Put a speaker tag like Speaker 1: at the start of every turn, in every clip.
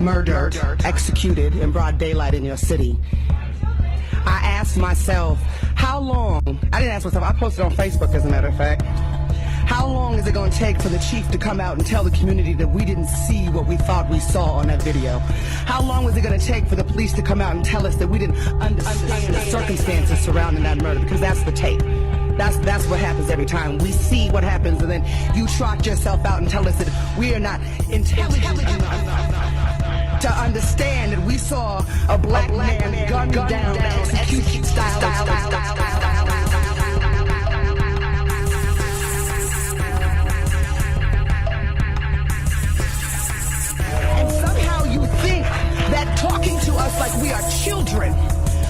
Speaker 1: murdered, executed in broad daylight in your city. I asked myself, how long, I didn't ask myself, I posted on Facebook as a matter of fact, how long is it going to take for the chief to come out and tell the community that we didn't see what we thought we saw on that video? How long is it going to take for the police to come out and tell us that we didn't understand the circumstances surrounding that murder? Because that's the tape. That's what happens every time. We see what happens and then you trot yourself out and tell us that we are not intelligent enough to understand that we saw a black man gunned down, execution style. That talking to us like we are children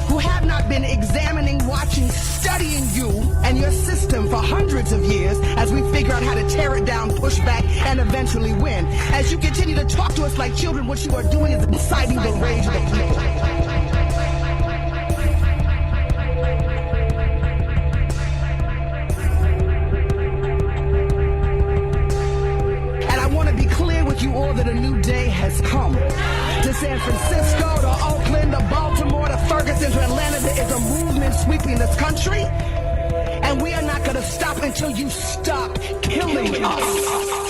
Speaker 1: who have not been examining, watching, studying you and your system for hundreds of years as we figure out how to tear it down, push back, and eventually win. As you continue to talk to us like children, what you are doing is inciting the rage of the people. You all that a new day has come. To San Francisco, to Oakland, to Baltimore, to Ferguson, to Atlanta, there is a movement sweeping this country, and we are not going to stop until you stop killing us.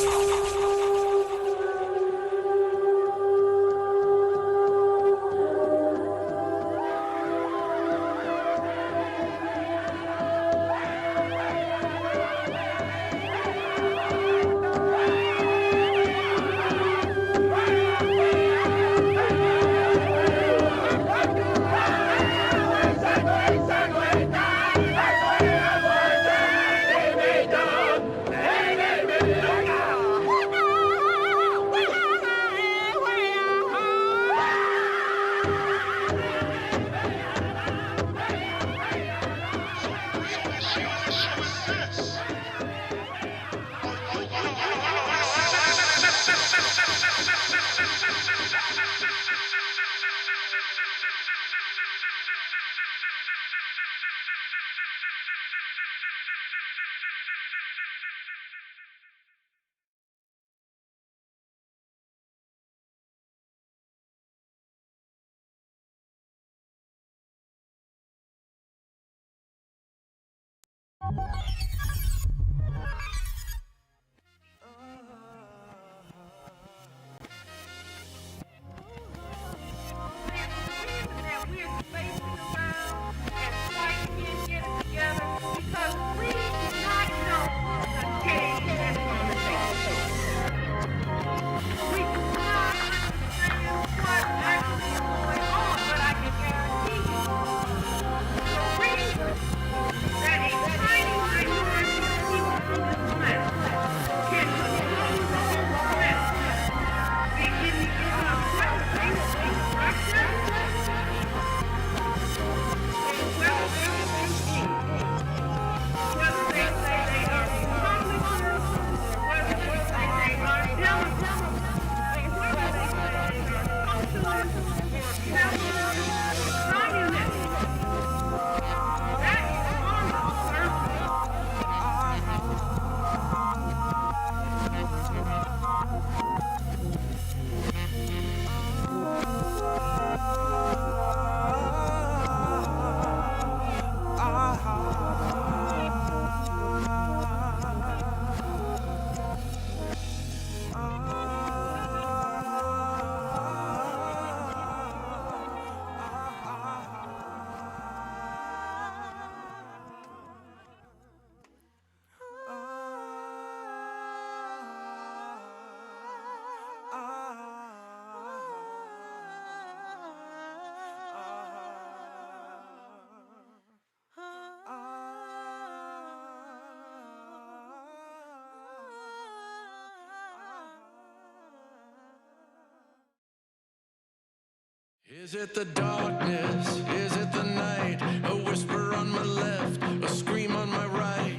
Speaker 2: Is it the darkness? Is it the night? A whisper on my left, a scream on my right.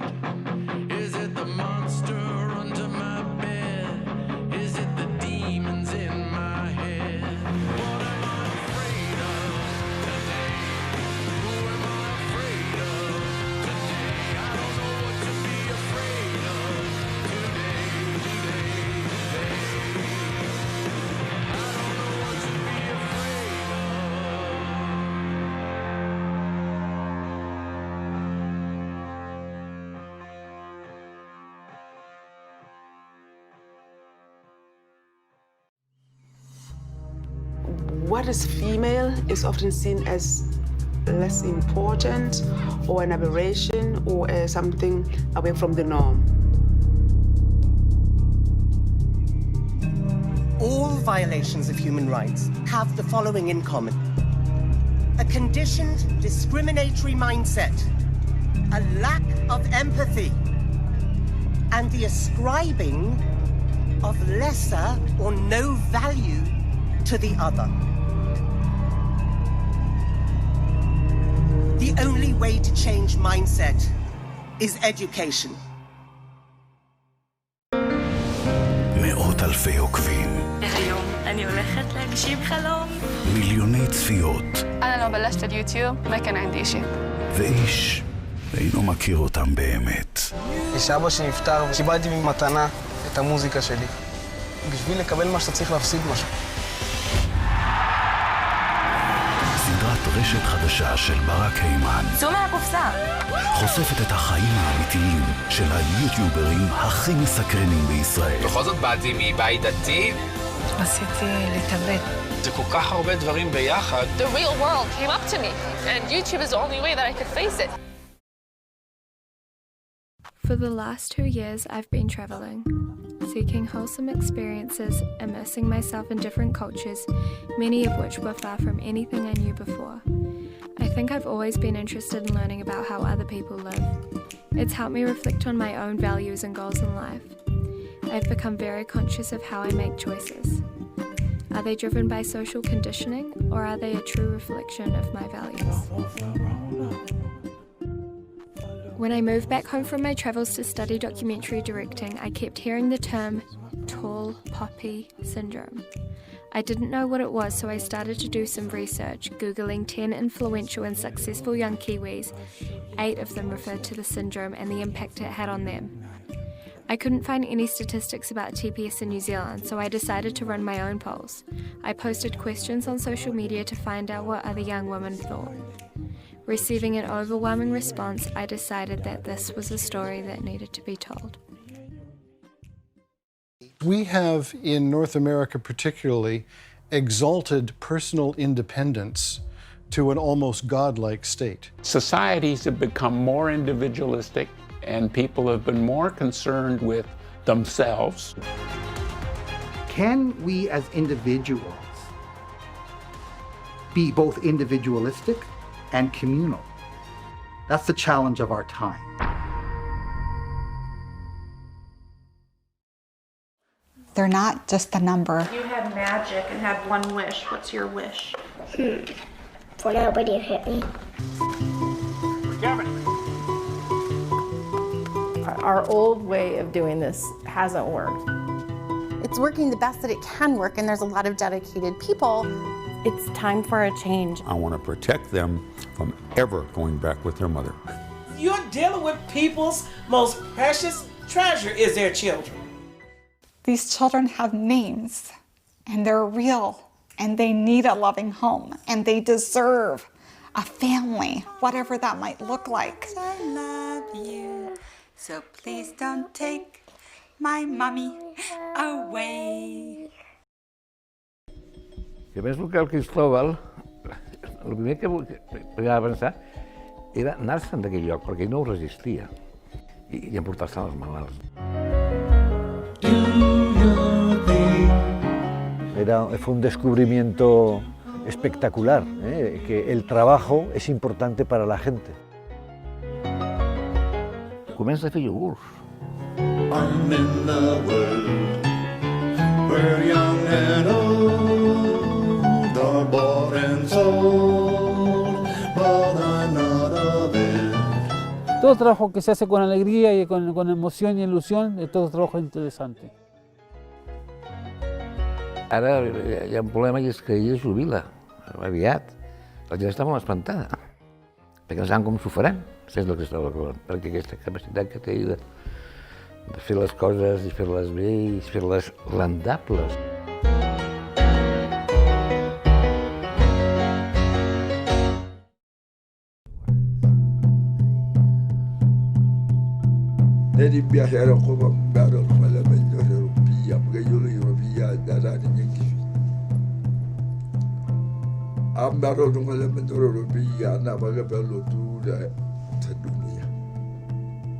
Speaker 2: Is it the monster under my bed? Is it the demons in my head? What am I afraid of today? Who am I afraid of today? I don't know what to be afraid of today. I don't know what
Speaker 3: what is female is often seen as less important or an aberration or something away from the norm.
Speaker 4: All violations of human rights have the following in common: a conditioned, discriminatory mindset, a lack of empathy, and the ascribing of lesser or no value to the other. The only way to change mindset is education.
Speaker 5: מאות אלפי עוקבים.
Speaker 6: היום אני הולכת להגשים חלום.
Speaker 5: מיליוני צפיות.
Speaker 7: أنا لو بلشت اليوتيوب ما كان عندي شيء.
Speaker 5: ואיש אינו מכיר אותם באמת.
Speaker 8: יש אבא שנפטר וקיבלתי ממתנה את המוזיקה שלי. בשביל לקבל מה שאתה צריך להפסיד משהו.
Speaker 5: סדרת רשת חדשה של ברק הימן.
Speaker 6: צאו מהקופסה.
Speaker 5: חושפת את החיים האמיתיים של היוטיוברים הכי מסקרנים בישראל.
Speaker 9: בכל זאת באתי מבית דתי.
Speaker 6: רציתי להתאבד.
Speaker 9: זה כל כך הרבה דברים ביחד.
Speaker 7: The real world came up to me, and YouTube is the only way that I could face it.
Speaker 10: For the last 2 years, I've been traveling, seeking wholesome experiences, immersing myself in different cultures, many of which were far from anything I knew before. I think I've always been interested in learning about how other people live. It's helped me reflect on my own values and goals in life. I've become very conscious of how I make choices. Are they driven by social conditioning, or are they a true reflection of my values? When I moved back home from my travels to study documentary directing, I kept hearing the term tall poppy syndrome. I didn't know what it was, so I started to do some research, Googling 10 influential and successful young Kiwis. 8 of them referred to the syndrome and the impact it had on them. I couldn't find any statistics about TPS in New Zealand, so I decided to run my own polls. I posted questions on social media to find out what other young women thought. Receiving an overwhelming response, I decided that this was a story that needed to be told.
Speaker 11: We have, in North America particularly, exalted personal independence to an almost godlike state.
Speaker 12: Societies have become more individualistic, and people have been more concerned with themselves.
Speaker 13: Can we as individuals be both individualistic and communal? That's the challenge of our time.
Speaker 14: They're not just a number.
Speaker 15: You had magic and had one wish. What's your wish?
Speaker 16: For nobody to hit me.
Speaker 17: Our old way of doing this hasn't worked.
Speaker 18: It's working the best that it can work, and there's a lot of dedicated people.
Speaker 17: It's time for a change.
Speaker 19: I want to protect them from ever going back with their mother.
Speaker 20: You're dealing with people's most precious treasure is their children.
Speaker 14: These children have names, and they're real, and they need a loving home, and they deserve a family, whatever that might look like.
Speaker 21: I love you, so please don't take my mommy away.
Speaker 22: Jo penso que el Cristóbal, el primer que va pensar era anar-se'n d'aquell lloc, perquè ell no ho resistia, i emportar-se les malalts.
Speaker 23: Fue un descubrimiento espectacular, que el trabajo es importante para la gente.
Speaker 22: Comença a fer iogurts.
Speaker 2: I'm in the world where young and old are bought and sold, but I'm not of it.
Speaker 24: Todo trabajo que se hace con alegría y con emoción y ilusión, todo trabajo es interesante.
Speaker 22: Ara hi ha un problema i és que ella es jubila aviat. La gent està molt espantada, perquè no saben com s'ho faran, això és el que estava acabant, perquè aquesta capacitat que té de fer les coses i fer-les bé i fer-les rendables.
Speaker 25: Dedim viajar como claro para la mayor europea, porque yo le digo vía de la niña que Ang marunong alam ang narorobiya na mga balodura sa dunia.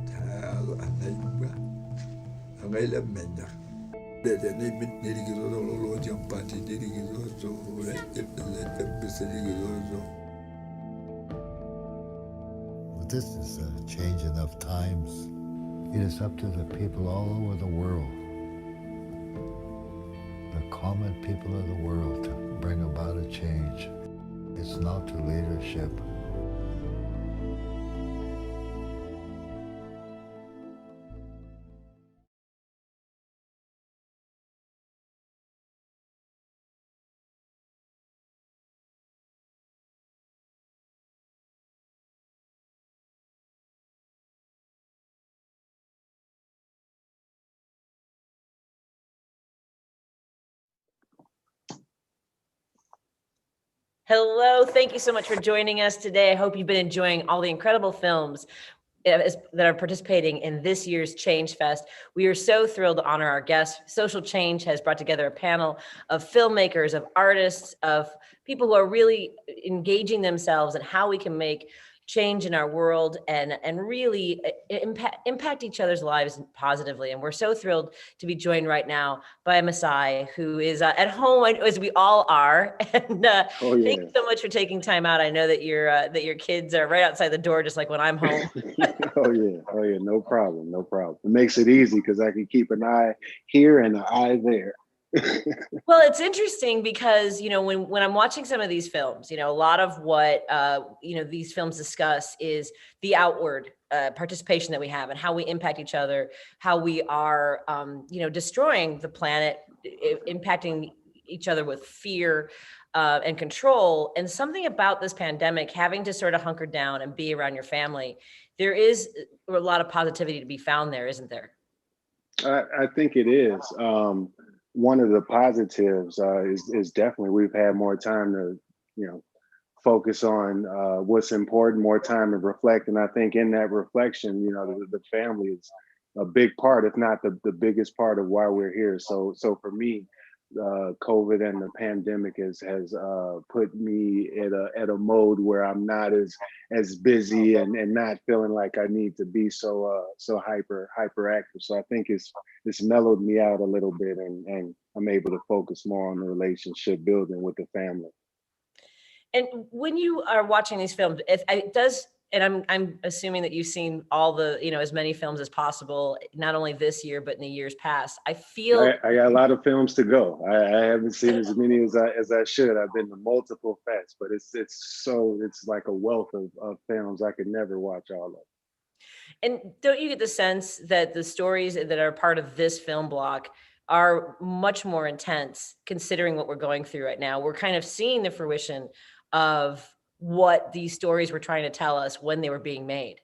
Speaker 25: Talo anay ba? Ang ilang mena. Dede na nirigiro lo jampati nirigiro so let bisa nirigiro so.
Speaker 1: This is a changing of times. It is up to the people all over the world, the common people of the world, to bring about a change. It's not to leadership.
Speaker 3: Hello, thank you so much for joining us today. I hope you've been enjoying all the incredible films that are participating in this year's Change Fest. We are so thrilled to honor our guests. Social Change has brought together a panel of filmmakers, of artists, of people who are really engaging themselves in how we can make change in our world and really impact each other's lives positively. And we're so thrilled to be joined right now by Masai, who is at home, as we all are. And thank you so much for taking time out. I know that your kids are right outside the door, just like when I'm home.
Speaker 4: Oh yeah, no problem. It makes it easy because I can keep an eye here and an eye there.
Speaker 3: Well, it's interesting because, when I'm watching some of these films, a lot of what, these films discuss is the outward participation that we have and how we impact each other, how we are, destroying the planet, impacting each other with fear and control. And something about this pandemic, having to sort of hunker down and be around your family, there is a lot of positivity to be found there, isn't there?
Speaker 4: I think it is. One of the positives is definitely we've had more time to, focus on what's important, more time to reflect. And I think in that reflection, the family is a big part, if not the biggest part of why we're here. So for me, COVID and the pandemic has put me at a mode where I'm not as busy and not feeling like I need to be so hyperactive. So I think it's mellowed me out a little bit, and I'm able to focus more on the relationship building with the family.
Speaker 3: And when you are watching these films, it does, and I'm assuming that you've seen all the, as many films as possible, not only this year, but in the years past. I feel
Speaker 4: I got a lot of films to go. I haven't seen as many as I should. I've been to multiple fests, but it's like a wealth of films. I could never watch all of them.
Speaker 3: And don't you get the sense that the stories that are part of this film block are much more intense, considering what we're going through right now? We're kind of seeing the fruition of what these stories were trying to tell us when they were being made.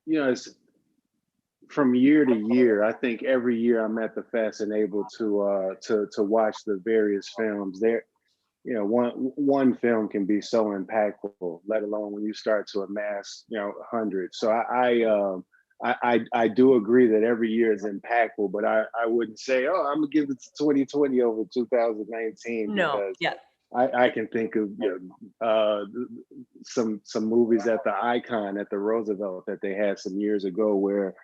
Speaker 4: It's from year to year. I think every year I'm at the fest and able to watch the various films. There, one film can be so impactful, let alone when you start to amass, hundreds. So I do agree that every year is impactful, but I wouldn't say, oh, I'm gonna give it to 2020 over 2019.
Speaker 3: No,
Speaker 4: because
Speaker 3: yeah.
Speaker 4: I can think of some movies at the Icon at the Roosevelt that they had some years ago where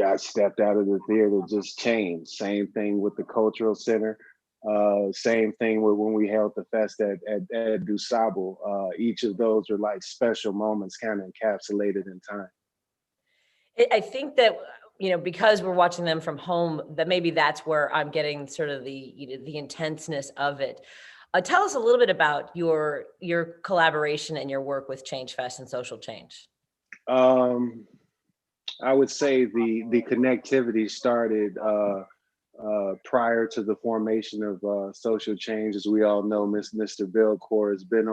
Speaker 4: I stepped out of the theater, just changed. Same thing with the Cultural Center. Same thing with when we held the fest at DuSable. Each of those were like special moments kind of encapsulated in time.
Speaker 3: I think that, because we're watching them from home, that maybe that's where I'm getting sort of the intenseness of it. Tell us a little bit about your collaboration and your work with Change Fest and Social Change.
Speaker 4: I would say the connectivity started prior to the formation of Social Change. As we all know, Mr. Belcourt has been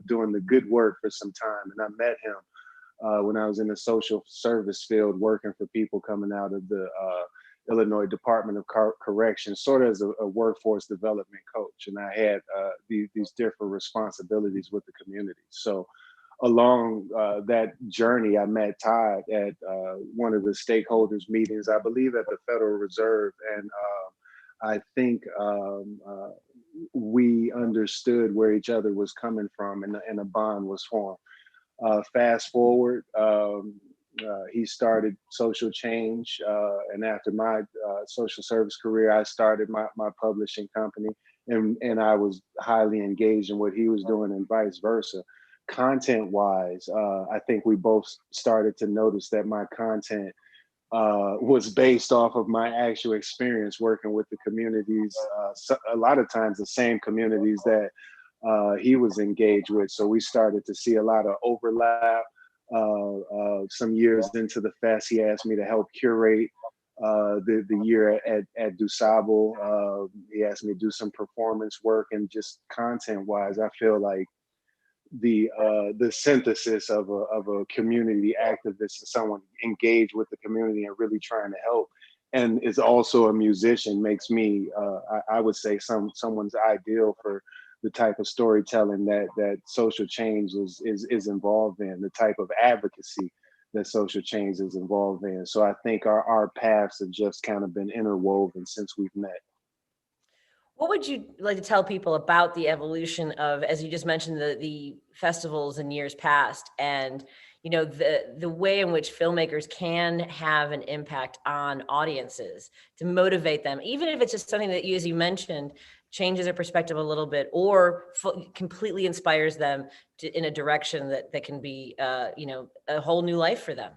Speaker 4: doing the good work for some time, and I met him when I was in the social service field, working for people coming out of the Illinois Department of Corrections, sort of as a workforce development coach. And I had these different responsibilities with the community. So along that journey, I met Todd at one of the stakeholders meetings, I believe at the Federal Reserve. And I think we understood where each other was coming from, and a bond was formed. Fast forward, he started social change, and after my social service career, I started my publishing company, and I was highly engaged in what he was doing, and vice versa. Content wise, I think we both started to notice that my content was based off of my actual experience working with the communities, a lot of times the same communities that he was engaged with. So we started to see a lot of overlap. Some years into the fest, he asked me to help curate the year at DuSable. He asked me to do some performance work, and just content wise, I feel like the synthesis of a community activist and someone engaged with the community and really trying to help, and is also a musician, makes me I would say someone's ideal for the type of storytelling that social change is involved in, the type of advocacy that social change is involved in. So I think our paths have just kind of been interwoven since we've met.
Speaker 3: What would you like to tell people about the evolution of, as you just mentioned, the festivals in years past, and the way in which filmmakers can have an impact on audiences to motivate them, even if it's just something that you, as you mentioned, changes their perspective a little bit, or completely inspires them in a direction that can be, a whole new life for them?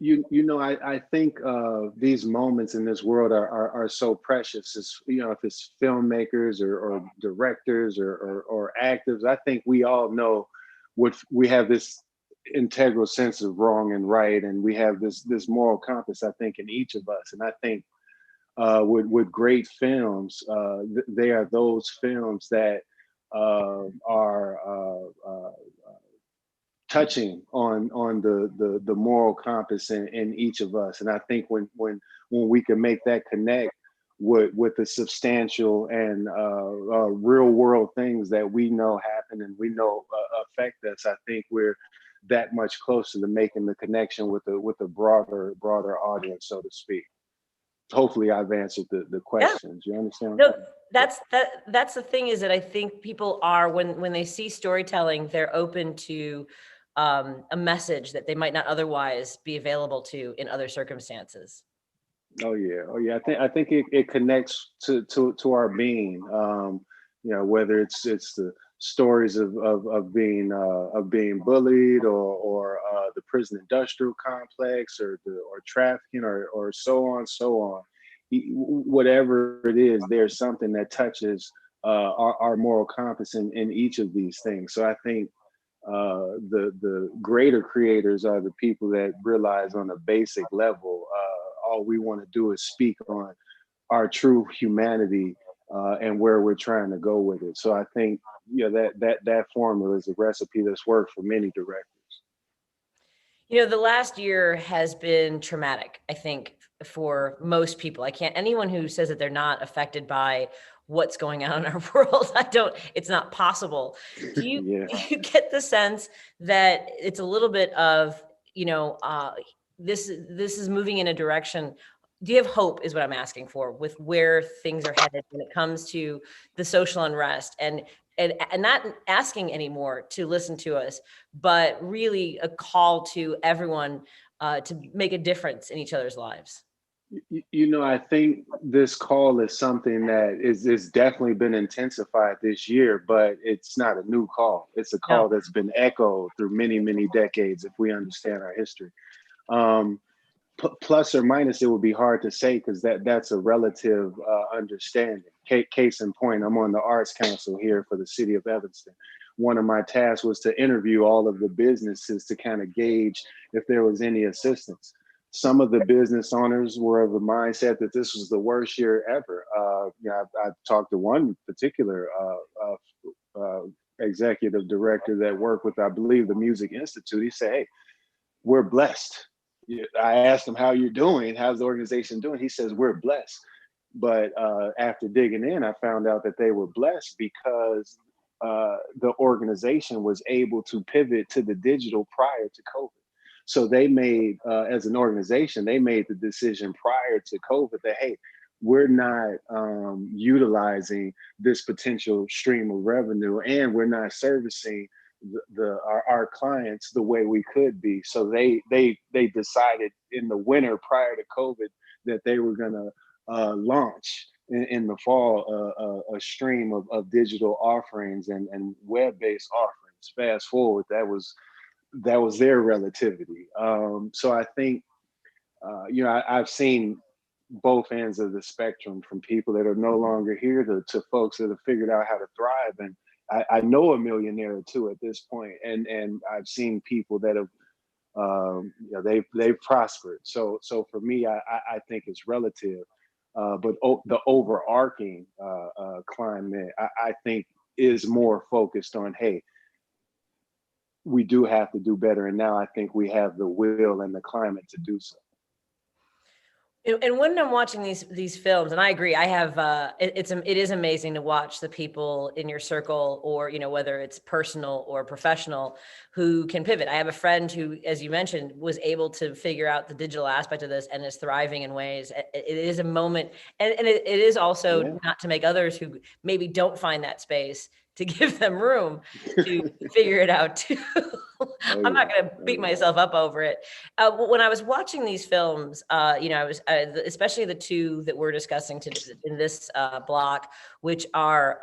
Speaker 4: I think these moments in this world are so precious. If it's filmmakers or directors or actors, I think we all know we have this integral sense of wrong and right, and we have this moral compass, I think, in each of us. And I think with great films, they are those films that are touching on the moral compass in each of us. And I think when we can make that connect with the substantial and real world things that we know happen and we know affect us, I think we're that much closer to making the connection with a broader audience, so to speak. Hopefully I've answered the questions. Yeah. You understand?
Speaker 3: No, that's the thing, is that I think people are, when they see storytelling, they're open to a message that they might not otherwise be available to in other circumstances.
Speaker 4: Oh yeah. I think it connects to our being. Whether it's the stories of being bullied, or the prison industrial complex, or trafficking, or so on. Whatever it is, there's something that touches our moral compass in each of these things. So I think the greater creators are the people that realize on a basic level, all we want to do is speak on our true humanity and where we're trying to go with it. So I think that formula is a recipe that's worked for many directors.
Speaker 3: The last year has been traumatic, I think, for most people. Anyone who says that they're not affected by what's going on in our world, it's not possible. Do you get the sense that it's a little bit of, this is moving in a direction? Do you have hope, is what I'm asking for, with where things are headed when it comes to the social unrest, and not asking anymore to listen to us, but really a call to everyone to make a difference in each other's lives?
Speaker 4: I think this call is something that is definitely been intensified this year, but it's not a new call. It's a call that's been echoed through many, many decades, if we understand our history. Plus or minus, it would be hard to say, because that's a relative understanding. Case in point, I'm on the Arts Council here for the city of Evanston. One of my tasks was to interview all of the businesses to kind of gauge if there was any assistance. Some of the business owners were of the mindset that this was the worst year ever. I talked to one particular executive director that worked with, I believe, the Music Institute. He said, "Hey, we're blessed." I asked him, "How you're doing? How's the organization doing?" He says, "We're blessed." But after digging in, I found out that they were blessed because the organization was able to pivot to the digital prior to COVID. So they made, as an organization, they made the decision prior to COVID that, hey, we're not utilizing this potential stream of revenue, and we're not servicing our clients the way we could be. So they decided in the winter prior to COVID that they were going to launch in the fall a stream of digital offerings and web-based offerings. Fast forward, that was their relativity. So I think I've seen both ends of the spectrum, from people that are no longer here to folks that have figured out how to thrive. And I know a millionaire or two at this point, and I've seen people that have they've prospered. So for me, I think it's relative, but the overarching climate, I think, is more focused on, hey, we do have to do better, and now I think we have the will and the climate to do so.
Speaker 3: And when I'm watching these films, and I agree, I have it is amazing to watch the people in your circle, or whether it's personal or professional, who can pivot. I have a friend who, as you mentioned, was able to figure out the digital aspect of this and is thriving in ways. It is a moment, and it is also not to make others who maybe don't find that space, to give them room to figure it out too. I'm not going to beat myself up over it. When I was watching these films, I was especially the two that we're discussing in this block, which are,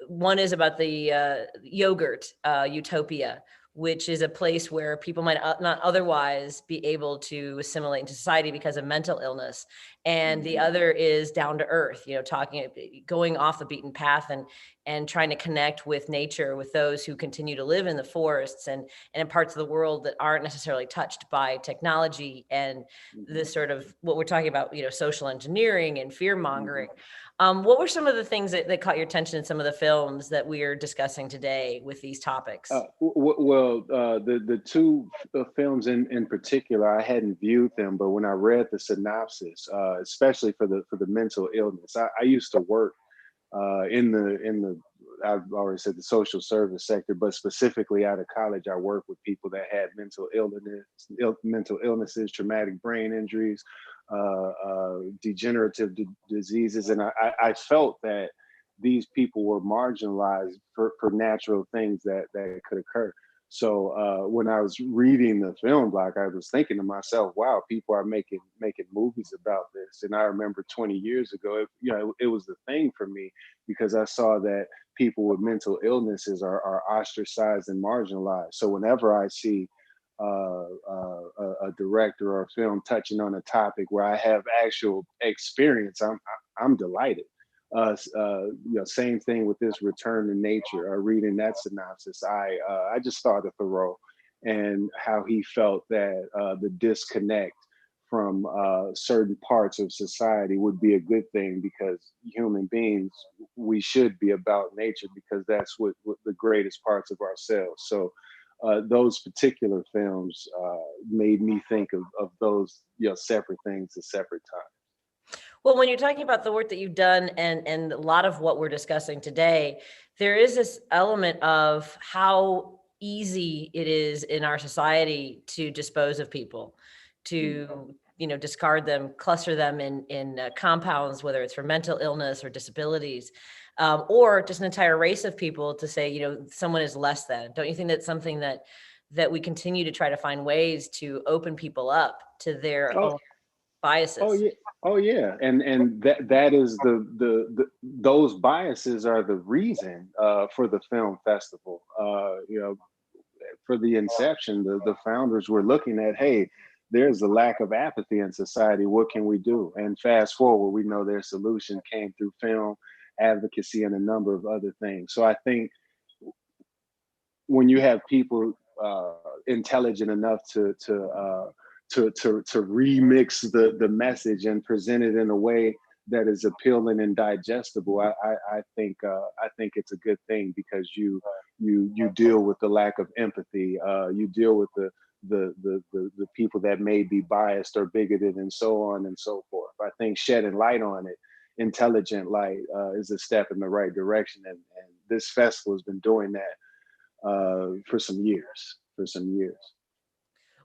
Speaker 3: one is about the yogurt utopia, which is a place where people might not otherwise be able to assimilate into society because of mental illness. And the other is down to earth, going off the beaten path and trying to connect with nature, with those who continue to live in the forests and in parts of the world that aren't necessarily touched by technology and this sort of what we're talking about, social engineering and fear mongering. What were some of the things that caught your attention in some of the films that we are discussing today with these topics?
Speaker 4: The two films in particular, I hadn't viewed them, but when I read the synopsis, especially for the mental illness, I used to work in the I've already said the social service sector, but specifically out of college, I worked with people that had mental illnesses, traumatic brain injuries, degenerative diseases, and I felt that these people were marginalized for natural things that could occur. So when I was reading the film block, I was thinking to myself, wow, people are making movies about this. And I remember 20 years ago, it was the thing for me, because I saw that people with mental illnesses are ostracized and marginalized. So whenever I see a director or a film touching on a topic where I have actual experience, I'm delighted. Same thing with this Return to Nature. Reading that synopsis, I just thought of Thoreau and how he felt that the disconnect from certain parts of society would be a good thing, because human beings, we should be about nature, because that's what the greatest parts of ourselves. So those particular films made me think of those separate things at separate times.
Speaker 3: Well, when you're talking about the work that you've done and a lot of what we're discussing today, there is this element of how easy it is in our society to dispose of people, to discard them, cluster them in compounds, whether it's for mental illness or disabilities, or just an entire race of people, to say someone is less than. Don't you think that's something that we continue to try to find ways to open people up to their own biases?
Speaker 4: Oh yeah, and that is the those biases are the reason for the film festival. For the inception, the founders were looking at, hey, there's a lack of apathy in society. What can we do? And fast forward, we know their solution came through film, advocacy, and a number of other things. So I think when you have people intelligent enough to remix the message and present it in a way that is appealing and digestible, I think it's a good thing, because you deal with the lack of empathy. You deal with the people that may be biased or bigoted, and so on and so forth. I think shedding light on it, intelligent light, is a step in the right direction, and this festival has been doing that for some years.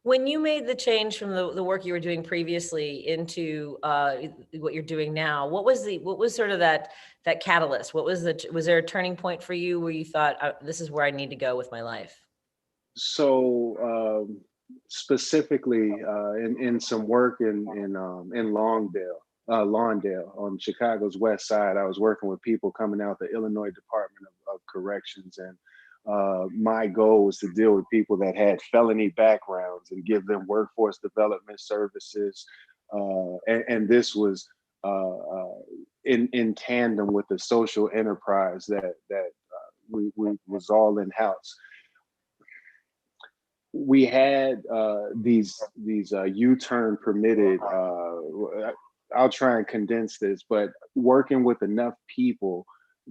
Speaker 3: When you made the change from the work you were doing previously into what you're doing now, what was sort of that catalyst? Was there a turning point for you where you thought, this is where I need to go with my life?
Speaker 4: So specifically in some work in Lawndale on Chicago's west side, I was working with people coming out the Illinois Department of Corrections, and my goal was to deal with people that had felony backgrounds and give them workforce development services, and this was in tandem with the social enterprise that we was all in house. We had these U-turn permitted. I'll try and condense this, but working with enough people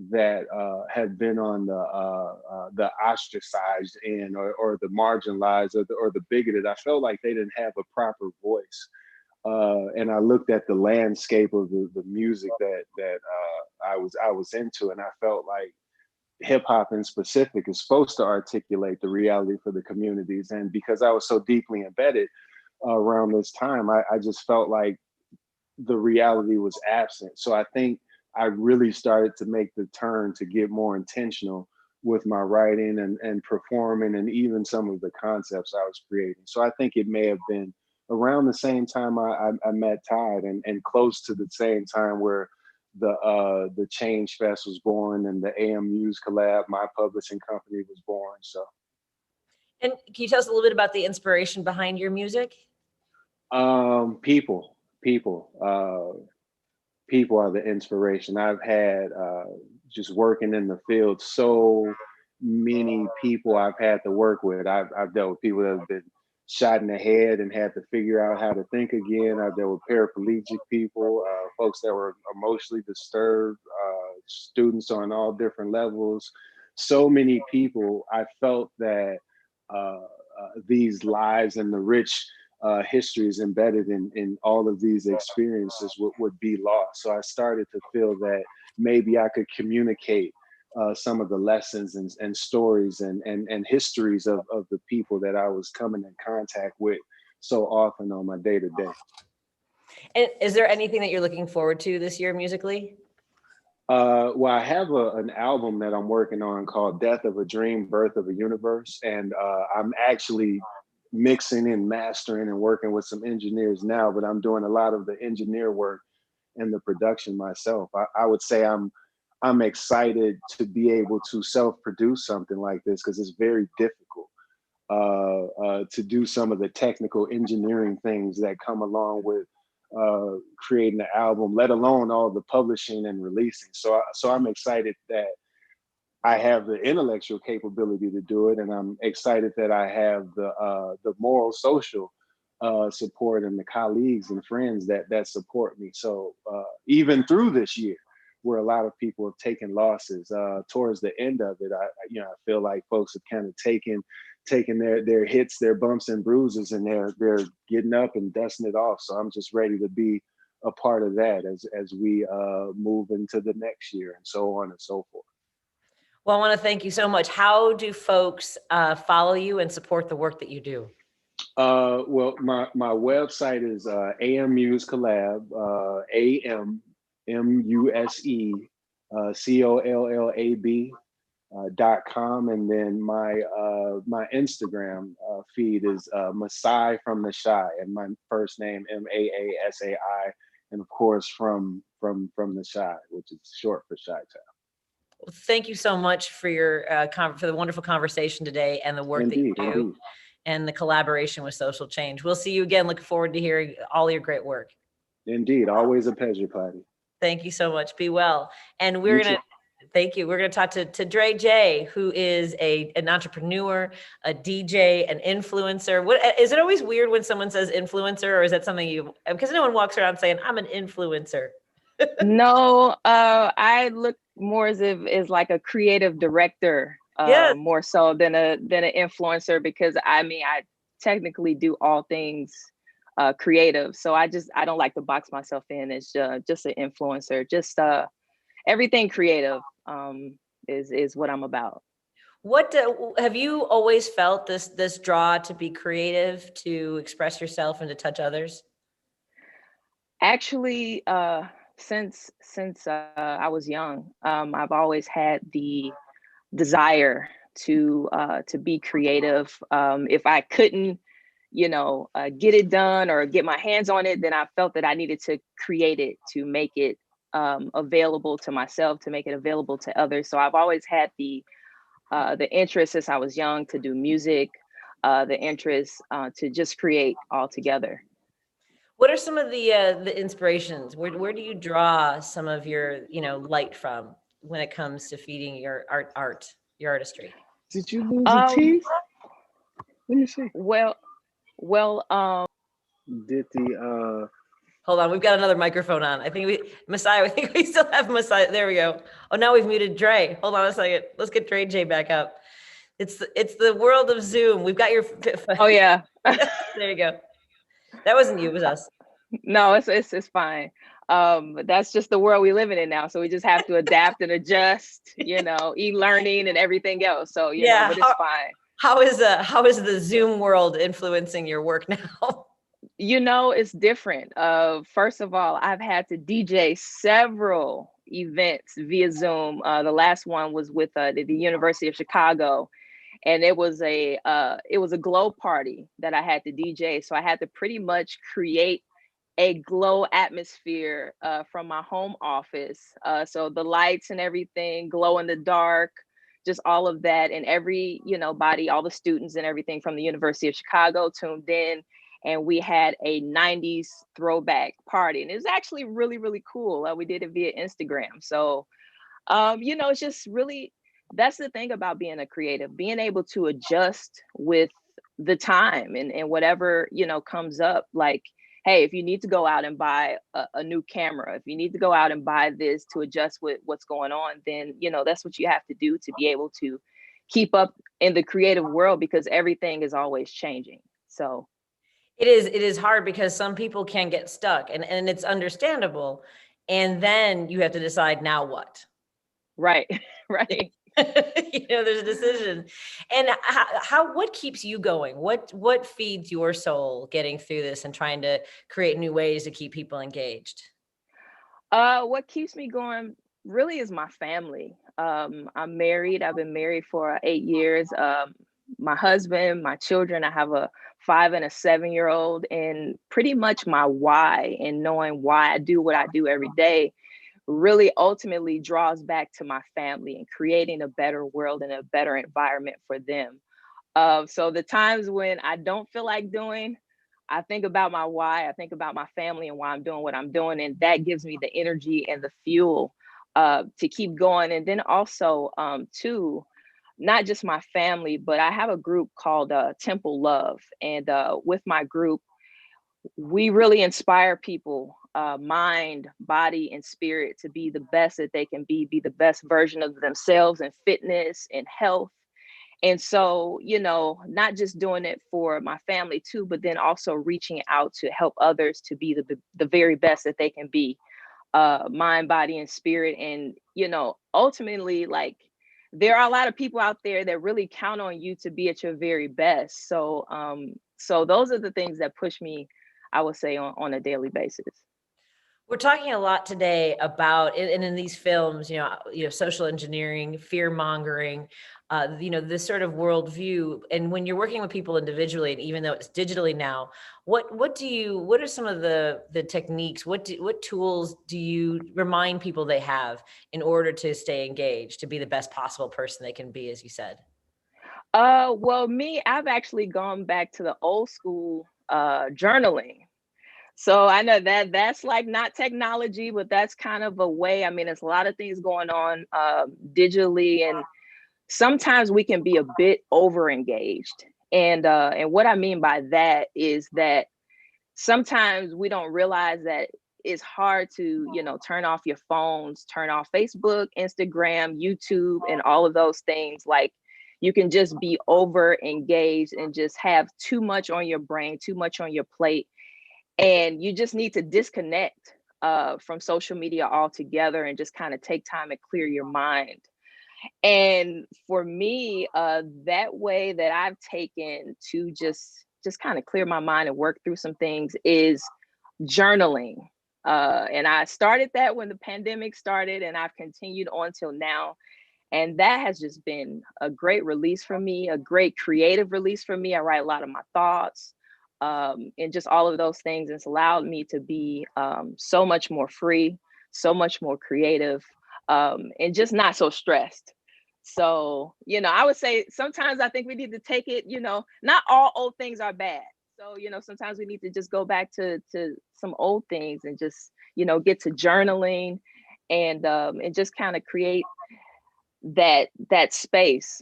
Speaker 4: that have been on the ostracized end or the marginalized or the bigoted, I felt like they didn't have a proper voice. And I looked at the landscape of the music that I was into, and I felt like hip hop in specific is supposed to articulate the reality for the communities. And because I was so deeply embedded around this time, I just felt like the reality was absent. So I think I really started to make the turn to get more intentional with my writing and performing, and even some of the concepts I was creating. So I think it may have been around the same time I met Todd, and close to the same time where the Change Fest was born and the AM Muse collab, my publishing company, was born. So,
Speaker 3: and can you tell us a little bit about the inspiration behind your music?
Speaker 4: People are the inspiration. I've had just working in the field, so many people I've had to work with. I've dealt with people that have been shot in the head and had to figure out how to think again. I've dealt with paraplegic people, folks that were emotionally disturbed, students on all different levels. So many people. I felt that these lives and the rich histories embedded in all of these experiences would be lost. So I started to feel that maybe I could communicate some of the lessons and stories and histories of the people that I was coming in contact with so often on my day-to-day.
Speaker 3: And is there anything that you're looking forward to this year musically?
Speaker 4: Well, I have an album that I'm working on called Death of a Dream, Birth of a Universe. And I'm actually mixing and mastering and working with some engineers now, but I'm doing a lot of the engineer work and the production myself. I would say I'm excited to be able to self-produce something like this, because it's very difficult to do some of the technical engineering things that come along with creating an album, let alone all the publishing and releasing. So I'm excited that I have the intellectual capability to do it, and I'm excited that I have the moral, social support and the colleagues and friends that support me. So even through this year, where a lot of people have taken losses, towards the end of it, I feel like folks have kind of taken their hits, their bumps and bruises, and they're getting up and dusting it off. So I'm just ready to be a part of that as we move into the next year, and so on and so forth.
Speaker 3: Well, I want to thank you so much. How do folks follow you and support the work that you do?
Speaker 4: Well, my website is AM Muse Collab, AMMuseCollab.com, and then my Instagram feed is Masai from the Shy, and my first name Maasai, and of course from the Shy, which is short for Chi-Town.
Speaker 3: Well, thank you so much for your for the wonderful conversation today and the work that you do and the collaboration with Social Change. We'll see you again. Looking forward to hearing all your great work.
Speaker 4: Indeed, always a pleasure, Patty.
Speaker 3: Thank you so much. Be well. And we're going to thank you. We're going to talk to Dre J, who is an entrepreneur, a DJ, an influencer. What is it always weird when someone says influencer, or is that something because no one walks around saying I'm an influencer?
Speaker 5: No, I look more as like a creative director, more so than an influencer, because I technically do all things creative. So I don't like to box myself in as just an influencer. Just everything creative is what I'm about.
Speaker 3: What have you always felt this draw to be creative, to express yourself and to touch others?
Speaker 5: Actually, since I was young, I've always had the desire to be creative. If I couldn't, get it done or get my hands on it, then I felt that I needed to create it to make it available to myself, to make it available to others. So I've always had the interest since I was young to do music, the interest to just create altogether.
Speaker 3: What are some of the inspirations? Where do you draw some of your light from when it comes to feeding your your artistry?
Speaker 4: Did you lose a teeth? Let me see.
Speaker 5: Well,
Speaker 4: did the
Speaker 3: Hold on, we've got another microphone on. I think Messiah, I think we still have Messiah. There we go. Oh, now we've muted Dre. Hold on a second. Let's get Dre J back up. It's the world of Zoom. We've got your
Speaker 5: Oh yeah.
Speaker 3: There you go. That wasn't you, it was us.
Speaker 5: No, it's fine. That's just the world we live in now. So we just have to adapt and adjust, e-learning and everything else. So but it's fine.
Speaker 3: How is the Zoom world influencing your work now?
Speaker 5: It's different. First of all, I've had to DJ several events via Zoom. The last one was with the University of Chicago, and it was a glow party that I had to DJ. So I had to pretty much create a glow atmosphere from my home office. So the lights and everything, glow in the dark, just all of that, and every body, all the students and everything from the University of Chicago tuned in. And we had a 90s throwback party. And it was actually really, really cool. We did it via Instagram. So, it's just really, that's the thing about being a creative, being able to adjust with the time and whatever, comes up. Like, hey, if you need to go out and buy a new camera, if you need to go out and buy this to adjust with what's going on, then, that's what you have to do to be able to keep up in the creative world, because everything is always changing. So.
Speaker 3: It is hard because some people can get stuck, and it's understandable. And then you have to decide, now what?
Speaker 5: Right. Right.
Speaker 3: There's a decision. And what keeps you going? What feeds your soul getting through this and trying to create new ways to keep people engaged?
Speaker 5: What keeps me going really is my family. I'm married. I've been married for 8 years. My husband, my children, I have a 5 and a 7-year-old, and pretty much my why and knowing why I do what I do every day really ultimately draws back to my family and creating a better world and a better environment for them. So the times when I don't feel like doing, I think about my why, I think about my family and why I'm doing what I'm doing. And that gives me the energy and the fuel to keep going. And then also too, not just my family, but I have a group called Temple Love. And with my group, we really inspire people, mind, body, and spirit to be the best that they can be the best version of themselves in fitness and health. And so, not just doing it for my family too, but then also reaching out to help others to be the very best that they can be, mind, body, and spirit. And, ultimately, like, there are a lot of people out there that really count on you to be at your very best. So, so those are the things that push me, I would say, on a daily basis.
Speaker 3: We're talking a lot today about, and in these films, social engineering, fear mongering, this sort of worldview. And when you're working with people individually, and even though it's digitally now, what are some of the techniques? What tools do you remind people they have in order to stay engaged, to be the best possible person they can be, as you said?
Speaker 5: Well, I've actually gone back to the old school journaling. So I know that's like not technology, but that's kind of a way. I mean, there's a lot of things going on digitally, and sometimes we can be a bit over engaged. And what I mean by that is that sometimes we don't realize that it's hard to, turn off your phones, turn off Facebook, Instagram, YouTube, and all of those things. Like, you can just be over engaged and just have too much on your brain, too much on your plate. And you just need to disconnect from social media altogether and just kind of take time and clear your mind. And for me, that way that I've taken to just kind of clear my mind and work through some things is journaling. And I started that when the pandemic started, and I've continued on till now. And that has just been a great release for me, a great creative release for me. I write a lot of my thoughts, and just all of those things. It's allowed me to be so much more free, so much more creative, and just not so stressed. So, I would say sometimes I think we need to take it, not all old things are bad. So, sometimes we need to just go back to some old things and just, get to journaling and just kind of create that space.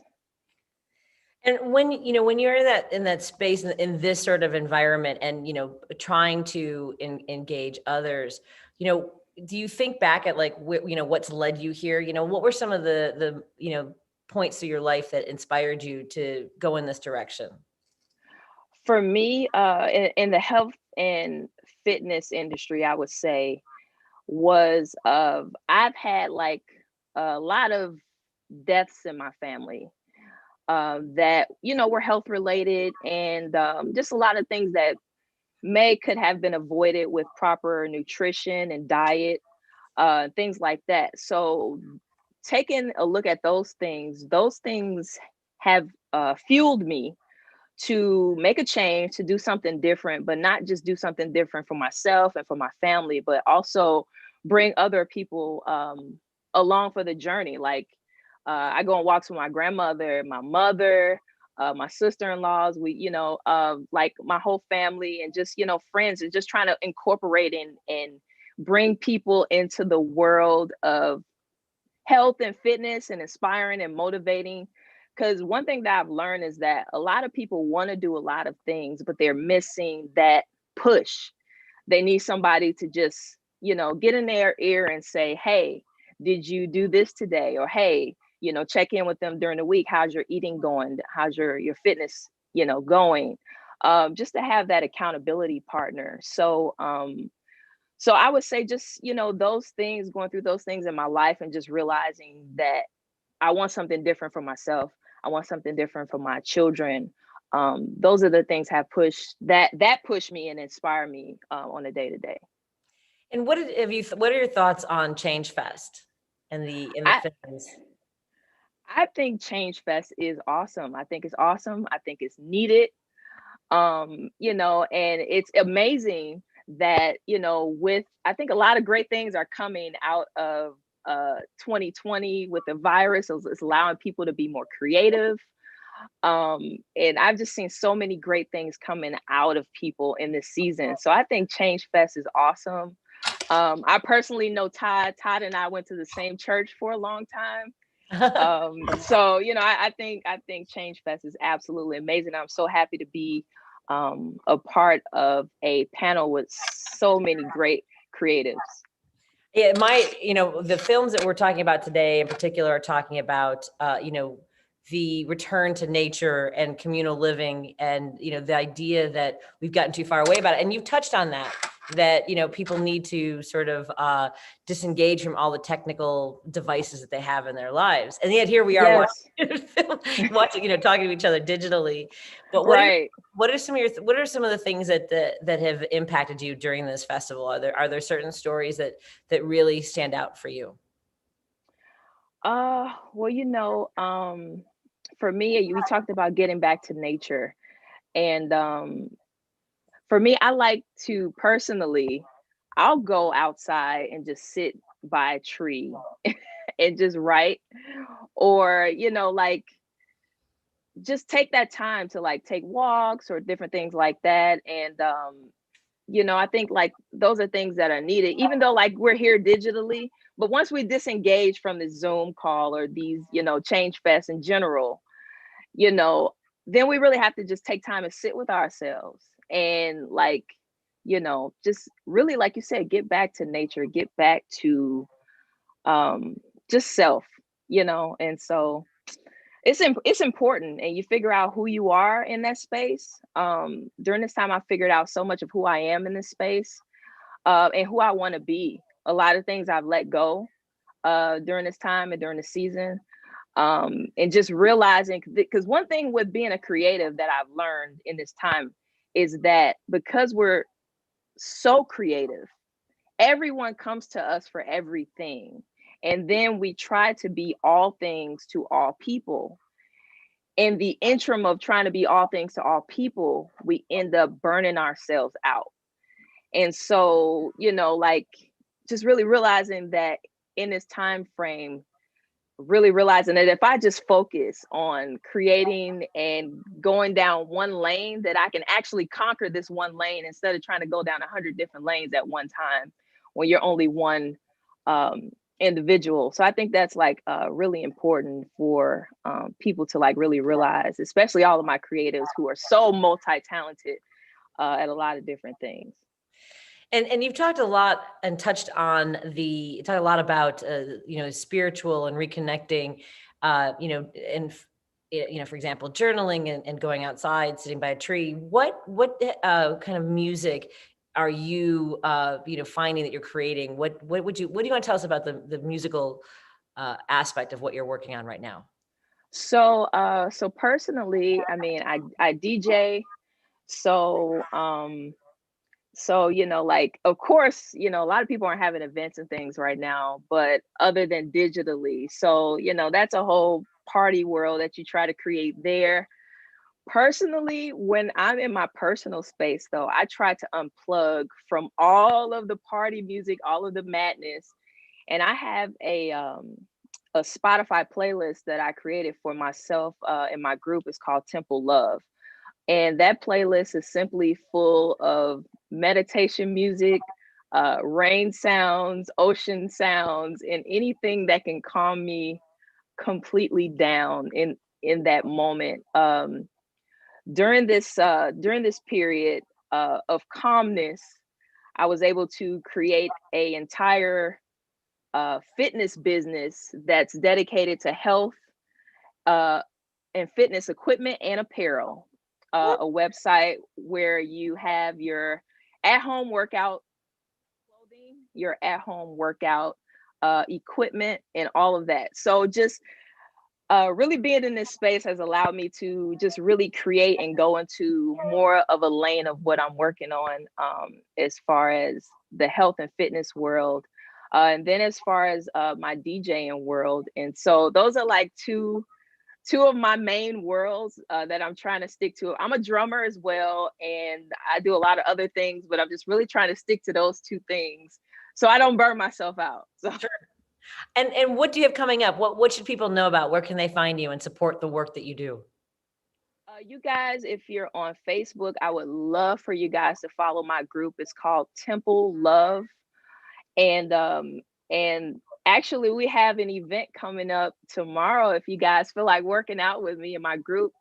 Speaker 3: And when you're in that space in this sort of environment and trying to engage others, do you think back at like what's led you here? What were some of the points to your life that inspired you to go in this direction?
Speaker 5: For me, in the health and fitness industry, I would say was I've had like a lot of deaths in my family that were health related, and just a lot of things that could have been avoided with proper nutrition and diet, things like that. So taking a look at those things have fueled me to make a change, to do something different, but not just do something different for myself and for my family, but also bring other people along for the journey. Like I go on walks with my grandmother, my mother, my sister-in-laws, like my whole family, and just, friends, and just trying to incorporate and bring people into the world of health and fitness and inspiring and motivating. Because one thing that I've learned is that a lot of people want to do a lot of things, but they're missing that push. They need somebody to just, get in their ear and say, hey, did you do this today? Or, hey, check in with them during the week. How's your eating going? How's your fitness, going? Just to have that accountability partner. So I would say just, those things, going through those things in my life and just realizing that I want something different for myself. I want something different for my children. Those are the things that push me and inspire me on a day-to-day.
Speaker 3: And what are your thoughts on Change Fest and the films?
Speaker 5: I think Change Fest is awesome. I think it's awesome. I think it's needed. And it's amazing that, I think a lot of great things are coming out of 2020 with the virus. It's allowing people to be more creative. And I've just seen so many great things coming out of people in this season. So I think Change Fest is awesome. I personally know Todd. Todd and I went to the same church for a long time. So, I think Change Fest is absolutely amazing. I'm so happy to be a part of a panel with so many great creatives.
Speaker 3: Yeah, the films that we're talking about today in particular are talking about, the return to nature and communal living, and, the idea that we've gotten too far away about it. And you've touched on that people need to sort of disengage from all the technical devices that they have in their lives. And yet here we are watching, talking to each other digitally. But what are some of the things that have impacted you during this festival? Are there certain stories that really stand out for you?
Speaker 5: Well, for me, we talked about getting back to nature. And for me, I like to personally, I'll go outside and just sit by a tree and just write, or, just take that time to like take walks or different things like that. And, I think like those are things that are needed, even though like we're here digitally, but once we disengage from the Zoom call or these, Change Fest in general, then we really have to just take time and sit with ourselves and like, just really, like you said, get back to nature, get back to just self, and so it's important, and you figure out who you are in that space. During this time, I figured out so much of who I am in this space and who I want to be. A lot of things I've let go during this time and during the season. And just realizing, because one thing with being a creative that I've learned in this time is that because we're so creative, everyone comes to us for everything. And then we try to be all things to all people. In the interim of trying to be all things to all people, we end up burning ourselves out. And so, you know, like just really realizing that in this time frame, really realizing that if I just focus on creating and going down one lane, that I can actually conquer this one lane instead of trying to go down 100 different lanes at one time when you're only one individual. So I think that's like really important for people to like really realize, especially all of my creatives who are so multi-talented at a lot of different things.
Speaker 3: And you've talked a lot and talked a lot about, you know, spiritual and reconnecting, you know, and, you know, for example, journaling and going outside, sitting by a tree. What kind of music are you, you know, finding that you're creating? What do you want to tell us about the musical aspect of what you're working on right now?
Speaker 5: So, so personally, I mean, I DJ. So, so, you know, like, of course, you know, a lot of people aren't having events and things right now, but other than digitally. So, you know, that's a whole party world that you try to create there. Personally, when I'm in my personal space, though, I try to unplug from all of the party music, all of the madness. And I have a Spotify playlist that I created for myself in my group. It's called Temple Love. And that playlist is simply full of meditation music, rain sounds, ocean sounds, and anything that can calm me completely down in that moment. During this period of calmness, I was able to create an entire fitness business that's dedicated to health and fitness equipment and apparel. A website where you have your at-home workout clothing, your at-home workout equipment, and all of that. So just really being in this space has allowed me to just really create and go into more of a lane of what I'm working on as far as the health and fitness world. And then as far as my DJing world. And so those are like two of my main worlds that I'm trying to stick to. I'm a drummer as well, and I do a lot of other things, but I'm just really trying to stick to those two things so I don't burn myself out. So.
Speaker 3: Sure. And what do you have coming up? What should people know about? Where can they find you and support the work that you do?
Speaker 5: You guys, if you're on Facebook, I would love for you guys to follow my group. It's called Temple Love. And actually, we have an event coming up tomorrow. If you guys feel like working out with me and my group,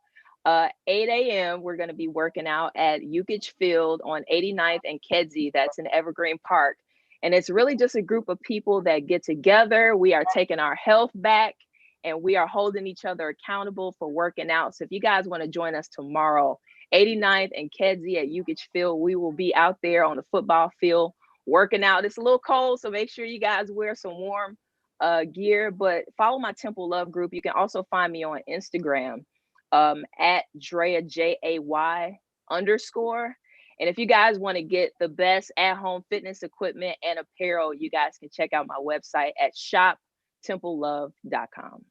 Speaker 5: 8 a.m. we're going to be working out at Yukich Field on 89th and Kedzie. That's in Evergreen Park. And it's really just a group of people that get together. We are taking our health back and we are holding each other accountable for working out. So if you guys want to join us tomorrow, 89th and Kedzie at Yukich Field, we will be out there on the football field working out. It's a little cold, so make sure you guys wear some warm gear, but follow my Temple Love group. You can also find me on Instagram at Drea, JAY_. And if you guys want to get the best at-home fitness equipment and apparel, you guys can check out my website at shoptemplelove.com.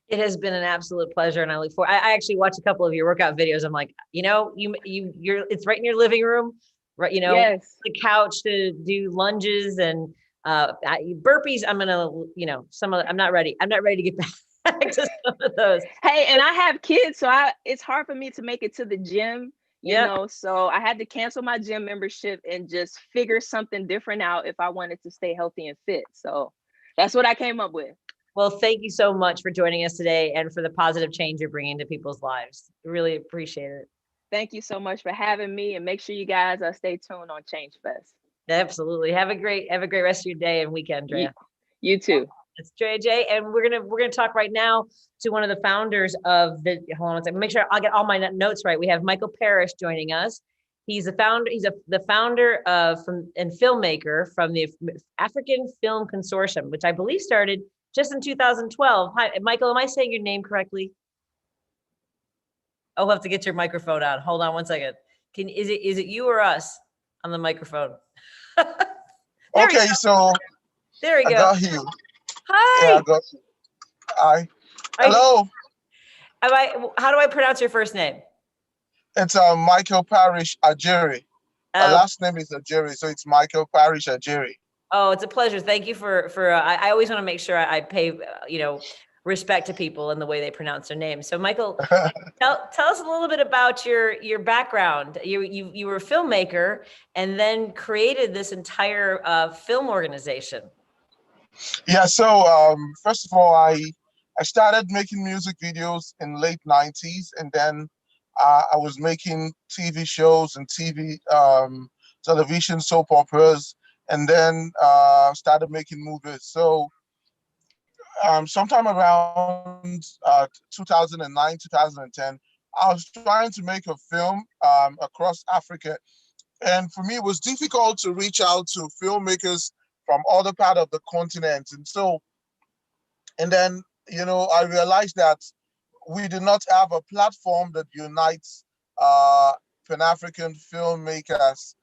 Speaker 3: It has been an absolute pleasure, and I look forward. I actually watched a couple of your workout videos. I'm like, you know, you're it's right in your living room, right? You know,
Speaker 5: yes.
Speaker 3: The couch to do lunges and burpees. I'm gonna, you know, I'm not ready. I'm not ready to get back to some of those.
Speaker 5: Hey, and I have kids, so it's hard for me to make it to the gym. You know, so I had to cancel my gym membership and just figure something different out if I wanted to stay healthy and fit. So that's what I came up with.
Speaker 3: Well, thank you so much for joining us today and for the positive change you're bringing to people's lives. Really appreciate it.
Speaker 5: Thank you so much for having me, and make sure you guys stay tuned on Change Fest.
Speaker 3: Absolutely. Have a great rest of your day and weekend, Drea.
Speaker 5: You too.
Speaker 3: It's Drea J, and we're gonna talk right now to one of the founders of the. Hold on a second. Make sure I'll get all my notes right. We have Michael Parrish joining us. He's the founder. He's the founder and filmmaker from the African Film Consortium, which I believe started just in 2012. Hi, Michael, am I saying your name correctly? I'll have to get your microphone out. Hold on one second. Is it you or us on the microphone?
Speaker 6: Okay, so
Speaker 3: there we
Speaker 6: I
Speaker 3: go.
Speaker 6: got you.
Speaker 3: Hi.
Speaker 6: Yeah, I got you. Hi. Hello.
Speaker 3: How do I pronounce your first name?
Speaker 6: It's Michael Parrish Ajiri. My last name is Ajiri, so it's Michael Parrish Ajiri.
Speaker 3: Oh, it's a pleasure. Thank you for I always want to make sure I pay respect to people in the way they pronounce their names. So Michael, tell us a little bit about your background. You were a filmmaker and then created this entire film organization.
Speaker 6: Yeah, so first of all, I started making music videos in late 90s, and then I was making TV shows and television soap operas, and then started making movies. So sometime around 2009, 2010, I was trying to make a film across Africa. And for me, it was difficult to reach out to filmmakers from other part of the continent. And then, I realized that we do not have a platform that unites Pan-African filmmakers,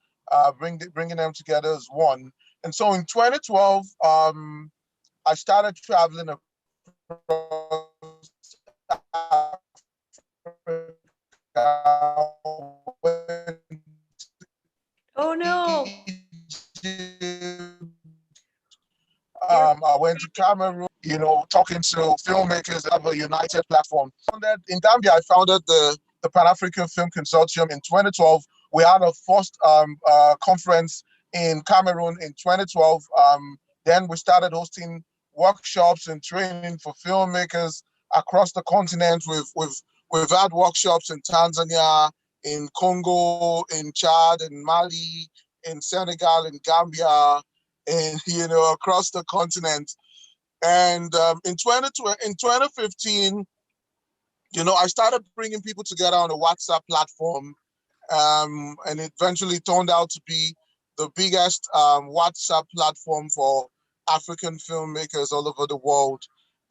Speaker 6: bringing them together as one. And so in 2012, I started traveling across Africa.
Speaker 3: Oh no.
Speaker 6: I went to Cameroon, talking to filmmakers of a united platform. In Gambia, I founded the Pan-African Film Consortium in 2012. We had a first conference in Cameroon in 2012. Then we started hosting workshops and training for filmmakers across the continent. We've had workshops in Tanzania, in Congo, in Chad, in Mali, in Senegal, in Gambia, and across the continent. And in 2015, I started bringing people together on a WhatsApp platform, and it eventually turned out to be the biggest WhatsApp platform for African filmmakers all over the world.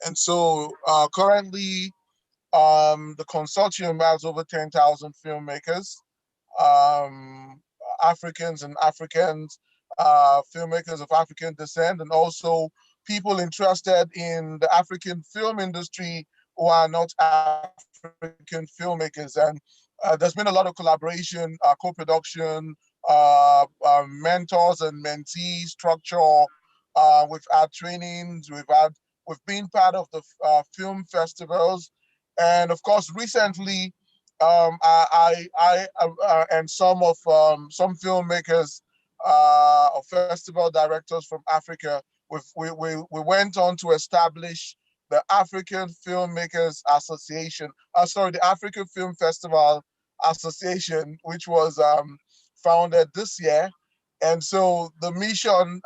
Speaker 6: And so currently, the consortium has over 10,000 filmmakers, Africans and Africans, filmmakers of African descent, and also people interested in the African film industry who are not African filmmakers. And there's been a lot of collaboration, co-production, mentors and mentee structure. We've had trainings, we've been part of the film festivals, and of course, recently, I and some filmmakers or festival directors from Africa, we went on to establish the African Filmmakers Association. The African Film Festival Association, which was founded this year. And so the mission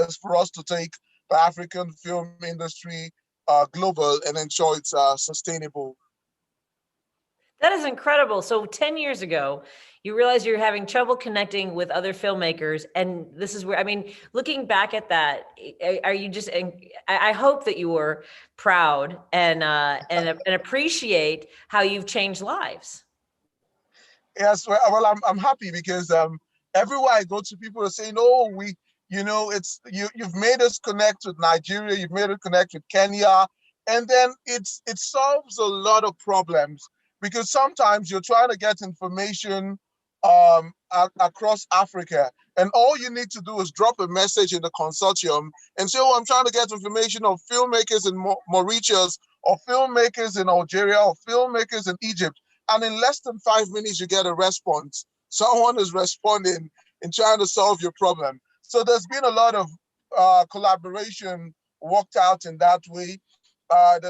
Speaker 6: is for us to take the African film industry global and ensure it's sustainable.
Speaker 3: That is incredible. So 10 years ago, you realized you're having trouble connecting with other filmmakers. And this is where, looking back at that, are you just, I hope that you were proud and appreciate how you've changed lives.
Speaker 6: Yes, well, I'm happy because everywhere I go to, people are saying, "Oh, you've made us connect with Nigeria, you've made us connect with Kenya," and then it solves a lot of problems, because sometimes you're trying to get information across Africa, and all you need to do is drop a message in the consortium and say, "Oh, I'm trying to get information of filmmakers in Mauritius, or filmmakers in Algeria, or filmmakers in Egypt." And in less than 5 minutes, you get a response. Someone is responding and trying to solve your problem. So there's been a lot of collaboration worked out in that way. And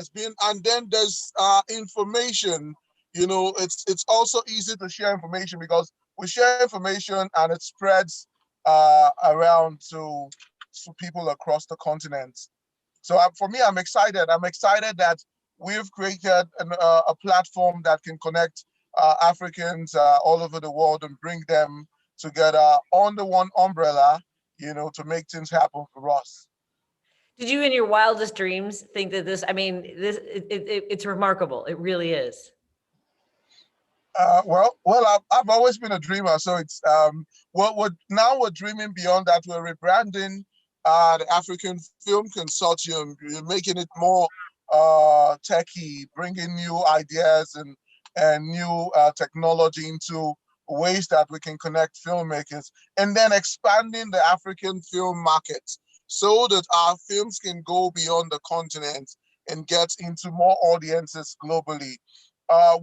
Speaker 6: then there's information. It's also easy to share information, because we share information and it spreads around to people across the continent. So for me, I'm excited. I'm excited that we've created a platform that can connect Africans all over the world and bring them together under one umbrella, to make things happen for us.
Speaker 3: Did you, in your wildest dreams, think that this? I mean, it's remarkable. It really is.
Speaker 6: I've always been a dreamer, so it's we're dreaming beyond that. We're rebranding the African Film Consortium. We're making it more techy, bringing new ideas and new technology into ways that we can connect filmmakers, and then expanding the African film market so that our films can go beyond the continent and get into more audiences globally.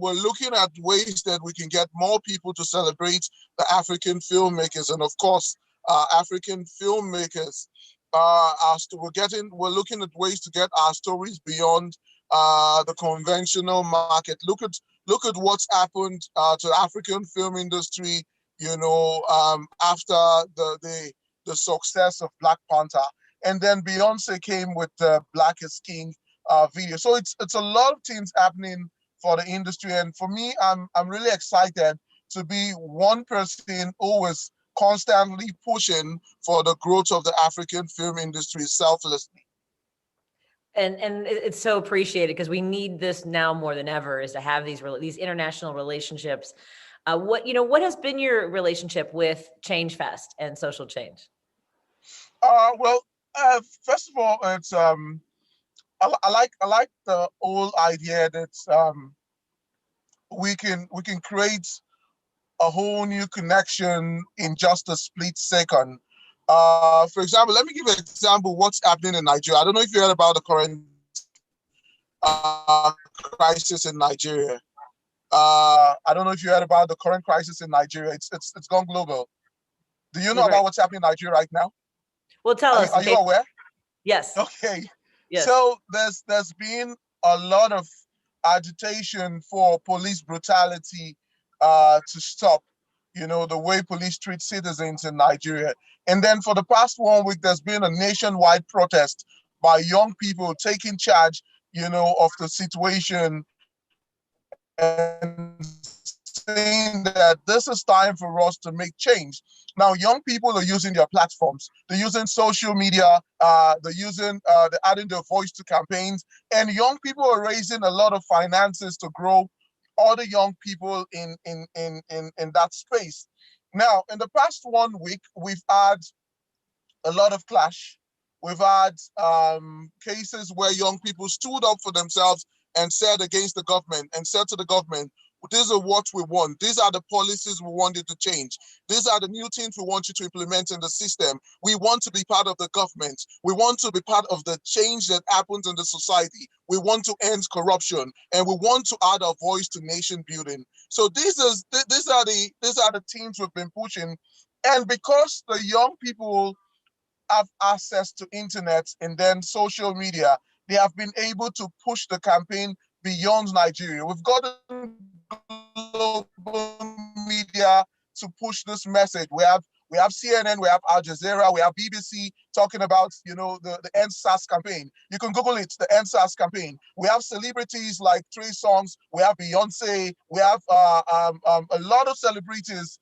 Speaker 6: We're looking at ways that we can get more people to celebrate the African filmmakers, and of course, African filmmakers. We're looking at ways to get our stories beyond the conventional market. Look at what's happened to the African film industry. After the success of Black Panther, and then Beyonce came with the Black is King video. So it's a lot of things happening for the industry, and for me, I'm really excited to be one person who is constantly pushing for the growth of the African film industry selflessly.
Speaker 3: And it's so appreciated, because we need this now more than ever, is to have these international relationships. What has been your relationship with Change Fest and social change?
Speaker 6: First of all, it's I like the whole idea that we can create a whole new connection in just a split second. For example, let me give an example of what's happening in Nigeria. I don't know if you heard about the current crisis in Nigeria. I don't know if you heard about the current crisis in Nigeria. It's gone global. Do you know about what's happening in Nigeria right now?
Speaker 3: Well, tell us.
Speaker 6: Are you aware?
Speaker 3: Yes.
Speaker 6: Okay.
Speaker 3: Yes.
Speaker 6: So there's been a lot of agitation for police brutality to stop, the way police treat citizens in Nigeria. And then for the past 1 week, there's been a nationwide protest by young people taking charge, of the situation and saying that this is time for us to make change. Now, young people are using their platforms. They're using social media. They're adding their voice to campaigns. And young people are raising a lot of finances to grow other young people in that space. Now, in the past 1 week, we've had a lot of clash. We've had cases where young people stood up for themselves and said against the government and said to the government, these are what we want. These are the policies we want you to change. These are the new things we want you to implement in the system. We want to be part of the government. We want to be part of the change that happens in the society. We want to end corruption, and we want to add our voice to nation building. So these are the themes we've been pushing. And because the young people have access to internet and then social media, they have been able to push the campaign beyond Nigeria. We've got global media to push this message. We have CNN, we have Al Jazeera, we have BBC talking about the End SARS campaign. You can Google it, the End SARS campaign. We have celebrities like Trey Songz, we have Beyonce, we have a lot of celebrities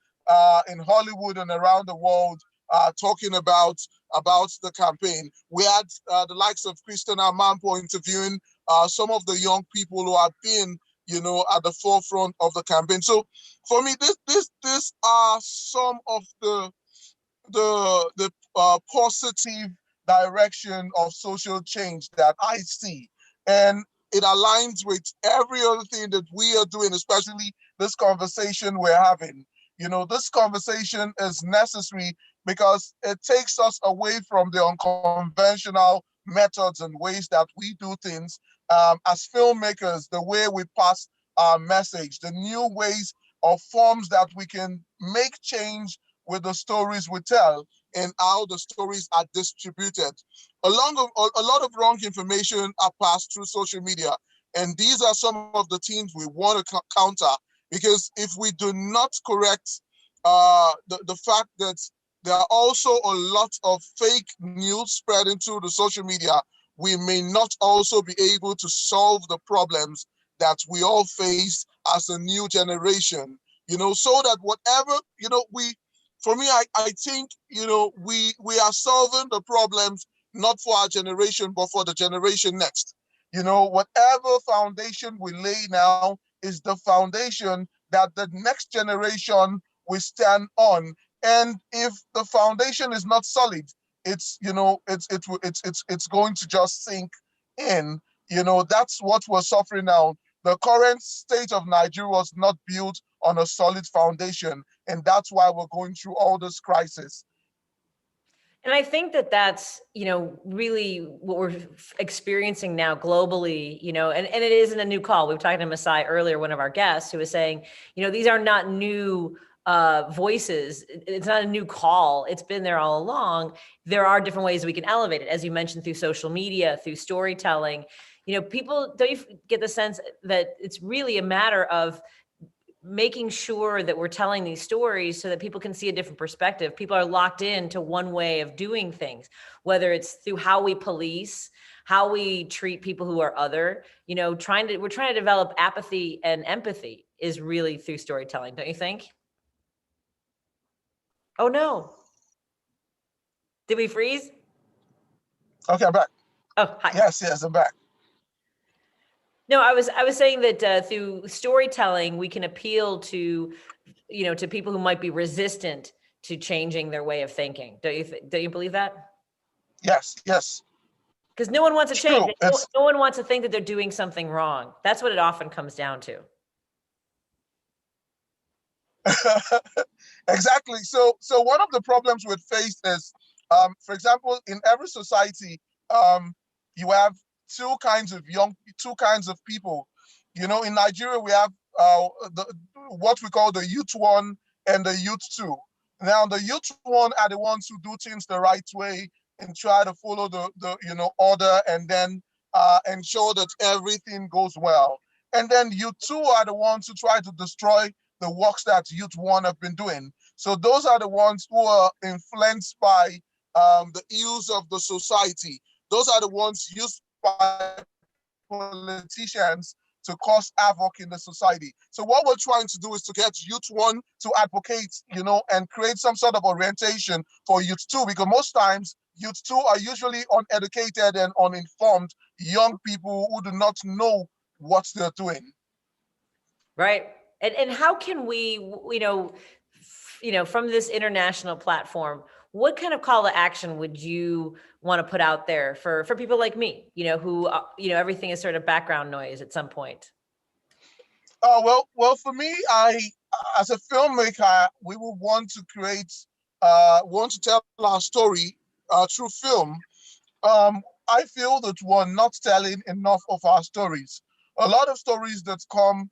Speaker 6: in Hollywood and around the world talking about the campaign. We had the likes of Christina Mampo interviewing some of the young people who have been, at the forefront of the campaign. So, for me, these are some of the positive direction of social change that I see, and it aligns with every other thing that we are doing, especially this conversation we're having. This conversation is necessary because it takes us away from the unconventional methods and ways that we do things as filmmakers, the way we pass our message, the new ways or forms that we can make change with the stories we tell and how the stories are distributed. A lot of wrong information are passed through social media, and these are some of the things we want to counter, because if we do not correct the fact that there are also a lot of fake news spreading through the social media, we may not also be able to solve the problems that we all face as a new generation, so that whatever, for me, I think, we are solving the problems not for our generation, but for the generation next. You know, whatever foundation we lay now is the foundation that the next generation will stand on. And if the foundation is not solid, it's, you know, it's going to just sink in. You know, that's what we're suffering now. The current state of Nigeria was not built on a solid foundation, and that's why we're going through all this crisis.
Speaker 3: And I think that that's, you know, really what we're experiencing now globally, you know, and it isn't a new call. We were talking to Masai earlier, one of our guests, who was saying, you know, these are not new voices. It's not a new call. It's been there all along. There are different ways we can elevate it, as you mentioned, through social media, through storytelling. You know, people, don't you get the sense that it's really a matter of making sure that we're telling these stories so that people can see a different perspective. People are locked into one way of doing things, whether it's through how we police, how we treat people who are other, you know, we're trying to develop apathy and empathy is really through storytelling, don't you think? Oh no. Did we freeze?
Speaker 6: Okay, I'm back.
Speaker 3: Oh, hi.
Speaker 6: Yes, I'm back.
Speaker 3: No, I was saying that through storytelling, we can appeal to, you know, to people who might be resistant to changing their way of thinking. Don't you believe that?
Speaker 6: Yes.
Speaker 3: Because no one wants to change.
Speaker 6: True.
Speaker 3: No one wants to think that they're doing something wrong. That's what it often comes down to.
Speaker 6: Exactly. So one of the problems we face is, for example, in every society, you have two kinds of people. You know, in Nigeria, we have what we call the youth one and the youth two. Now, the youth one are the ones who do things the right way and try to follow the you know, order, and then ensure that everything goes well. And then youth two are the ones who try to destroy the works that youth one have been doing. So those are the ones who are influenced by the ills of the society. Those are the ones used by politicians to cause havoc in the society. So what we're trying to do is to get youth one to advocate, you know, and create some sort of orientation for youth two, because most times youth two are usually uneducated and uninformed young people who do not know what they're doing.
Speaker 3: Right. And how can we, you know, from this international platform, what kind of call to action would you want to put out there for people like me, you know, who, you know, everything is sort of background noise at some point?
Speaker 6: Well, for me, as a filmmaker, we would want to want to tell our story through film. I feel that we're not telling enough of our stories. A lot of stories that come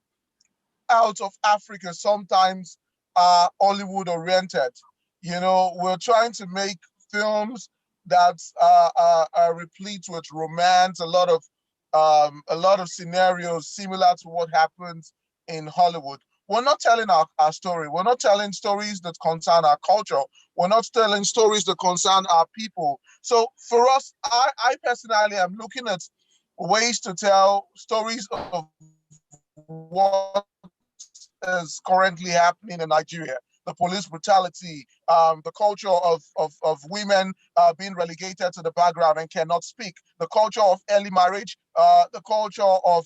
Speaker 6: out of Africa sometimes are Hollywood oriented. You know, we're trying to make films that are replete with romance, a lot of scenarios similar to what happens in Hollywood. We're not telling our story. We're not telling stories that concern our culture. We're not telling stories that concern our people. So for us, I personally am looking at ways to tell stories of what is currently happening in Nigeria. The police brutality, the culture of women being relegated to the background and cannot speak, the culture of early marriage, the culture of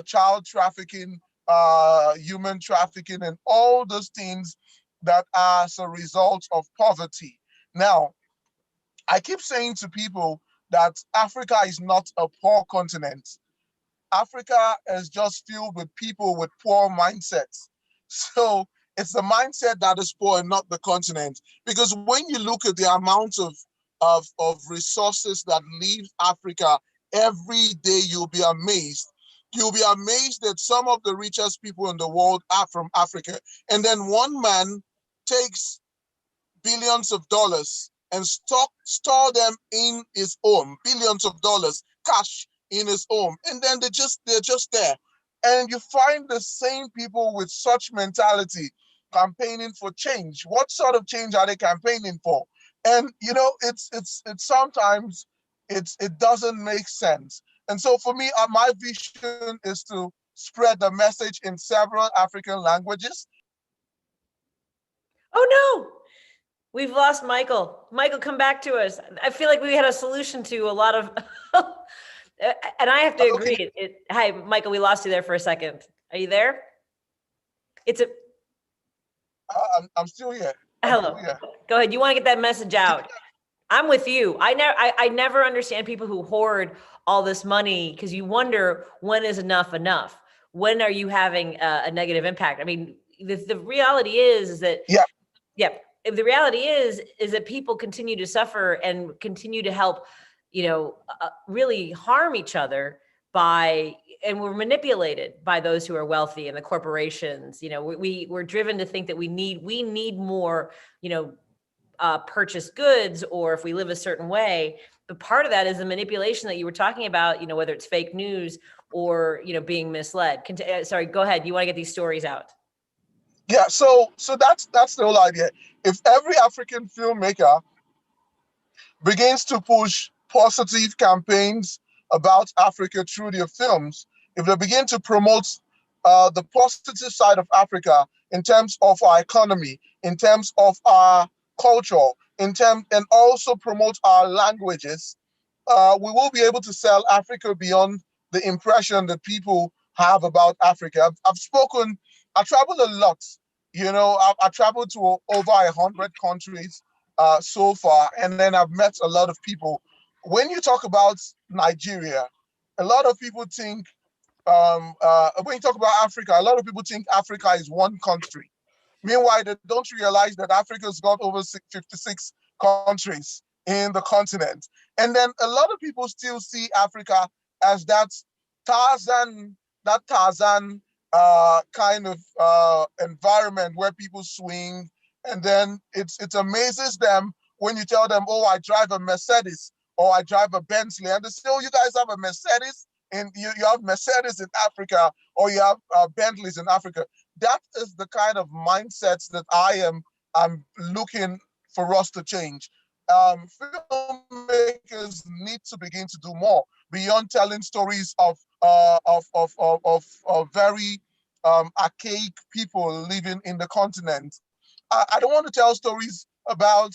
Speaker 6: child trafficking, human trafficking, and all those things that are as a result of poverty. Now, I keep saying to people that Africa is not a poor continent. Africa is just filled with people with poor mindsets. So it's the mindset that is poor and not the continent. Because when you look at the amount of resources that leave Africa every day, you'll be amazed. You'll be amazed that some of the richest people in the world are from Africa. And then one man takes billions of dollars and store them in his home, billions of dollars cash in his home, and then they're just there. And you find the same people with such mentality campaigning for change. What sort of change are they campaigning for? And you know, it's sometimes it doesn't make sense. And so for me, my vision is to spread the message in several African languages.
Speaker 3: Oh no! We've lost Michael. Michael, come back to us. I feel like we had a solution to a lot of, and I have to agree. Hi, Michael, we lost you there for a second. Are you there? It's a.
Speaker 6: I'm still here.
Speaker 3: Hello. Go ahead. You want to get that message out? I'm with you. I never understand people who hoard all this money because you wonder when is enough enough. When are you having a negative impact? I mean, the reality is that the reality is that people continue to suffer and continue to help, really harm each other and we're manipulated by those who are wealthy and the corporations. We're driven to think that we need more, purchase goods, or if we live a certain way. But part of that is the manipulation that you were talking about, whether it's fake news or, being misled. Sorry, go ahead. You want to get these stories out?
Speaker 6: Yeah, so that's the whole idea. If every African filmmaker begins to push positive campaigns about Africa through their films, if they begin to promote the positive side of Africa in terms of our economy, in terms of our culture, and also promote our languages, we will be able to sell Africa beyond the impression that people have about Africa. I traveled a lot. I traveled to over 100 countries so far, and then I've met a lot of people. When you talk about Nigeria, a lot of people think, when you talk about Africa, a lot of people think Africa is one country. Meanwhile, they don't realize that Africa's got over 56 countries in the continent. And then a lot of people still see Africa as that Tarzan kind of environment where people swing. And then it amazes them when you tell them, oh, I drive a Mercedes or I drive a Bentley. And they say, oh, you guys have a Mercedes? And you have Mercedes in Africa, or you have Bentleys in Africa. That is the kind of mindsets that I'm looking for us to change. Filmmakers need to begin to do more beyond telling stories of very archaic people living in the continent. I don't want to tell stories about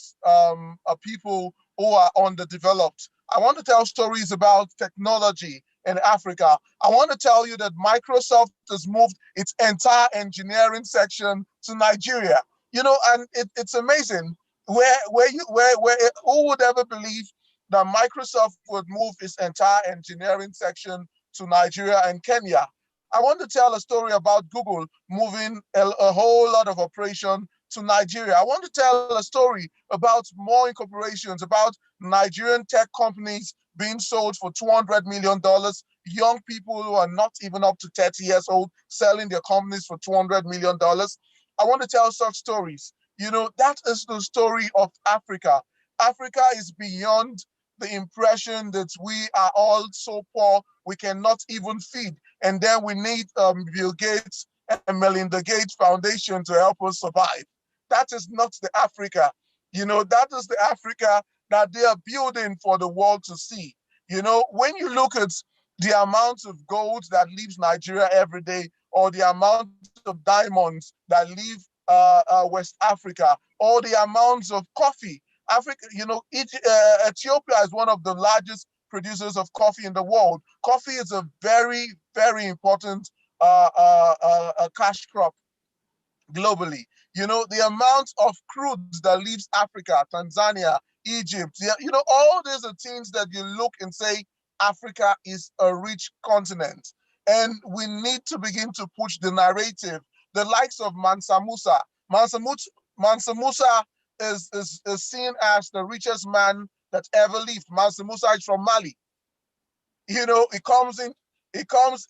Speaker 6: people who are underdeveloped. I want to tell stories about technology in Africa. I want to tell you that Microsoft has moved its entire engineering section to Nigeria. And it's amazing who would ever believe that Microsoft would move its entire engineering section to Nigeria and Kenya. I want to tell a story about Google moving a whole lot of operation to Nigeria. I want to tell a story about more incorporations, about Nigerian tech companies being sold for $200 million, young people who are not even up to 30 years old selling their companies for $200 million. I want to tell such stories. That is the story of Africa. Africa is beyond the impression that we are all so poor we cannot even feed, and then we need Bill Gates and Melinda Gates Foundation to help us survive. That is not the Africa. That is the Africa that they are building for the world to see. When you look at the amount of gold that leaves Nigeria every day, or the amount of diamonds that leave West Africa, or the amounts of coffee. Ethiopia is one of the largest producers of coffee in the world. Coffee is a very, very important cash crop globally. The amount of crude that leaves Africa, Tanzania, Egypt, all these are things that you look and say, Africa is a rich continent. And we need to begin to push the narrative. The likes of Mansa Musa. Mansa Musa is seen as the richest man that ever lived. Mansa Musa is from Mali. It comes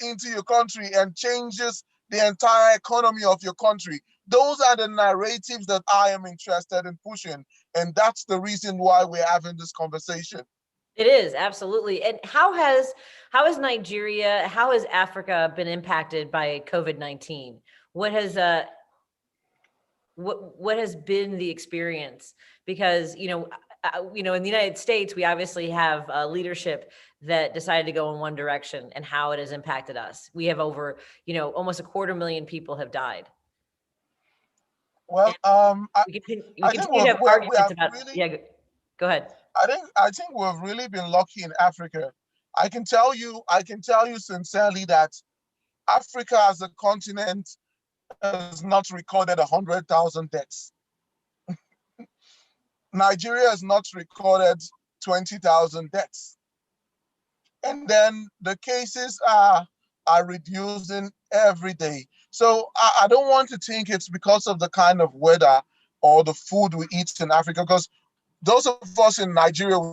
Speaker 6: into your country and changes the entire economy of your country. Those are the narratives that I am interested in pushing. And that's the reason why we're having this conversation.
Speaker 3: It is, absolutely. And how has Nigeria, how has Africa been impacted by COVID-19? What has been the experience? Because in the United States, we obviously have leadership that decided to go in one direction, and how it has impacted us. We have over almost 250,000 people have died.
Speaker 6: Well,
Speaker 3: we continue
Speaker 6: I think
Speaker 3: to have
Speaker 6: we
Speaker 3: arguments
Speaker 6: have
Speaker 3: about,
Speaker 6: really,
Speaker 3: yeah, go ahead.
Speaker 6: I think we've really been lucky in Africa. I can tell you sincerely that Africa as a continent has not recorded 100,000 deaths. Nigeria has not recorded 20,000 deaths. And then the cases are reducing every day. So I don't want to think it's because of the kind of weather or the food we eat in Africa, because those of us in Nigeria, we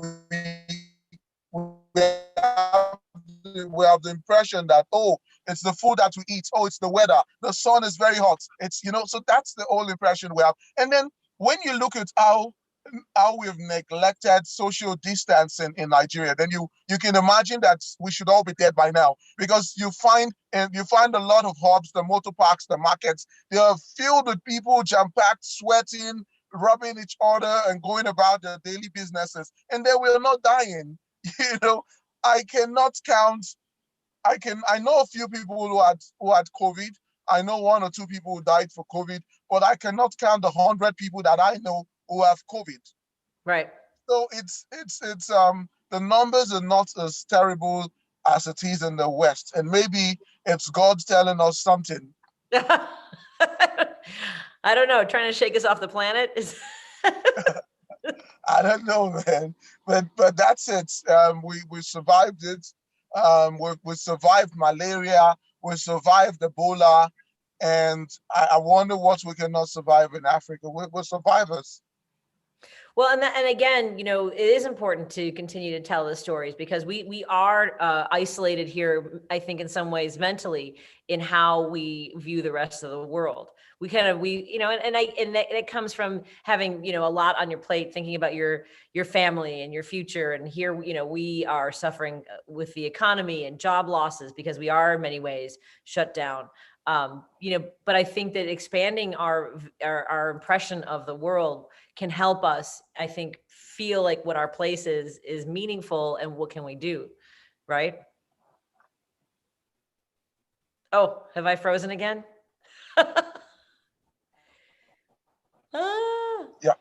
Speaker 6: have the impression that, oh, it's the food that we eat, oh, it's the weather, the sun is very hot, it's, so that's the whole impression we have. And then when you look at how we've neglected social distancing in Nigeria, then you can imagine that we should all be dead by now, because you find a lot of hubs, the motor parks, the markets, they are filled with people, jam-packed, sweating, rubbing each other and going about their daily businesses, and then we're not dying. I cannot count. I know a few people who had COVID. I know one or two people who died for COVID, but I cannot count the 100 people that I know who have COVID.
Speaker 3: Right.
Speaker 6: So it's the numbers are not as terrible as it is in the West, and maybe it's God telling us something.
Speaker 3: I don't know, trying to shake us off the planet is.
Speaker 6: I don't know, man, but that's it. We survived it. We survived malaria. We survived Ebola, and I wonder what we cannot survive in Africa. We're survivors.
Speaker 3: Well, and again, it is important to continue to tell the stories, because we are isolated here, I think, in some ways mentally, in how we view the rest of the world. And it comes from having, a lot on your plate, thinking about your family and your future. And here, we are suffering with the economy and job losses because we are in many ways shut down. But I think that expanding our impression of the world can help us, I think, feel like what our place is meaningful and what can we do, right? Oh, have I frozen again?
Speaker 6: Yeah.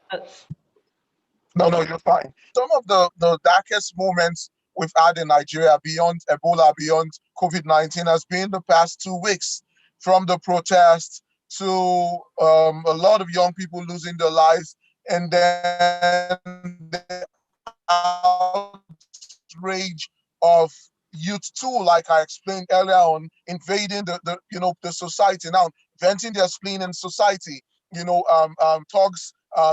Speaker 6: No, you're fine. Some of the darkest moments we've had in Nigeria, beyond Ebola, beyond COVID-19, has been the past 2 weeks, from the protests to a lot of young people losing their lives, and then the outrage of youth too, like I explained earlier on, invading the society now, venting their spleen in society. Thugs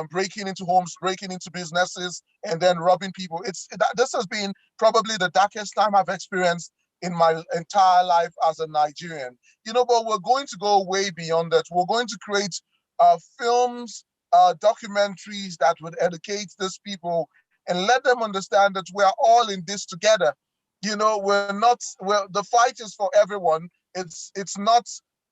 Speaker 6: breaking into homes, breaking into businesses, and then robbing people. This has been probably the darkest time I've experienced in my entire life as a Nigerian. But we're going to go way beyond that. We're going to create films, documentaries that would educate these people and let them understand that we are all in this together. The fight is for everyone. It's not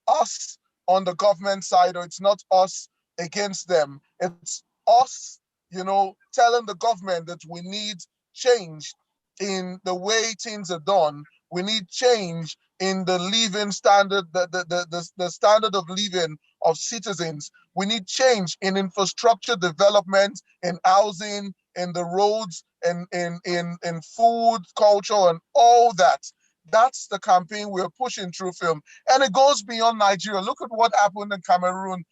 Speaker 6: us on the government side, or it's not us against them. It's us, telling the government that we need change in the way things are done. We need change in the living standard, the standard of living of citizens. We need change in infrastructure development, in housing, in the roads, in food, culture, and all that. That's the campaign we're pushing through film. And it goes beyond Nigeria. Look at what happened in Cameroon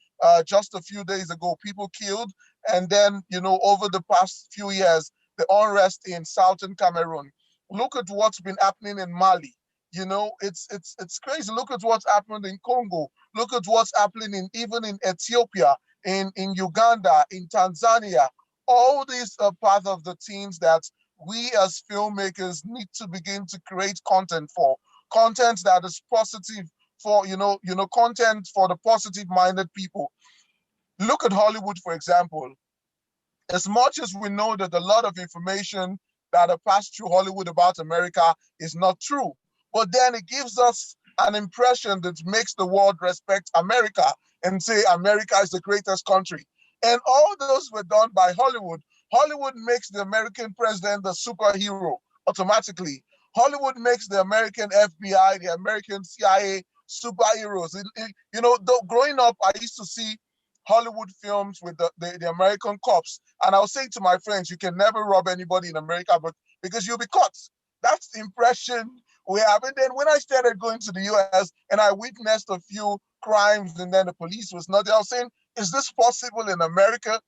Speaker 6: just a few days ago. People killed. And then, over the past few years, the unrest in southern Cameroon. Look at what's been happening in Mali. It's crazy. Look at what's happened in Congo. Look at what's happening even in Ethiopia, in Uganda, in Tanzania. All these are part of the things that we as filmmakers need to begin to create content for. Content that is positive for, content for the positive-minded people. Look at Hollywood, for example. As much as we know that a lot of information that are passed through Hollywood about America is not true, but then it gives us an impression that makes the world respect America and say America is the greatest country. And all those were done by Hollywood. Hollywood makes the American president the superhero automatically. Hollywood makes the American FBI, the American CIA superheroes. Growing up, I used to see Hollywood films with the American cops. And I'll say to my friends, you can never rob anybody in America, but because you'll be caught. That's the impression we have. And then when I started going to the US and I witnessed a few crimes and then the police was not there, I was saying, is this possible in America?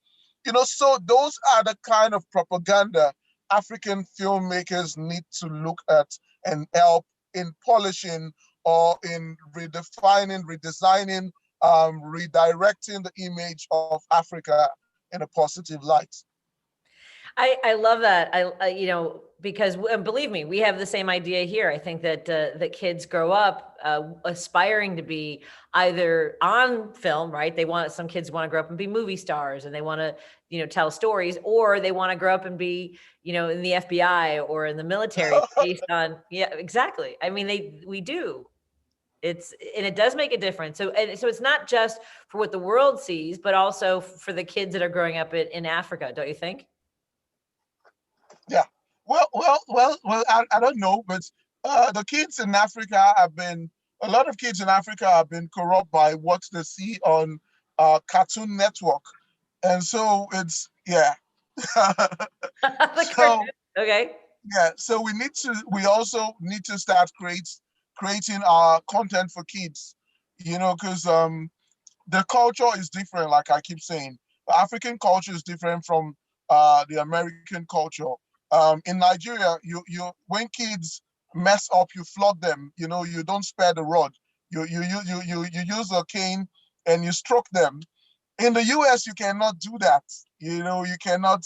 Speaker 6: So those are the kind of propaganda African filmmakers need to look at and help in polishing or in redefining, redesigning, redirecting the image of Africa in a positive light.
Speaker 3: I love that. Because believe me, we have the same idea here. I think that that kids grow up aspiring to be either on film, right? Some kids want to grow up and be movie stars, and they want to, tell stories, or they want to grow up and be, in the FBI or in the military based on, yeah, exactly. I mean, we do. And it does make a difference. So it's not just for what the world sees, but also for the kids that are growing up in Africa, don't you think?
Speaker 6: Yeah. Well, I don't know, but the kids in Africa a lot of kids in Africa have been corrupt by what they see on Cartoon Network. And so yeah.
Speaker 3: Okay.
Speaker 6: Yeah, so we also need to start creating our content for kids, because the culture is different, like I keep saying. The African culture is different from the American culture. In Nigeria, you when kids mess up, you flog them. You don't spare the rod. You use a cane and you stroke them. In the US, you cannot do that. You cannot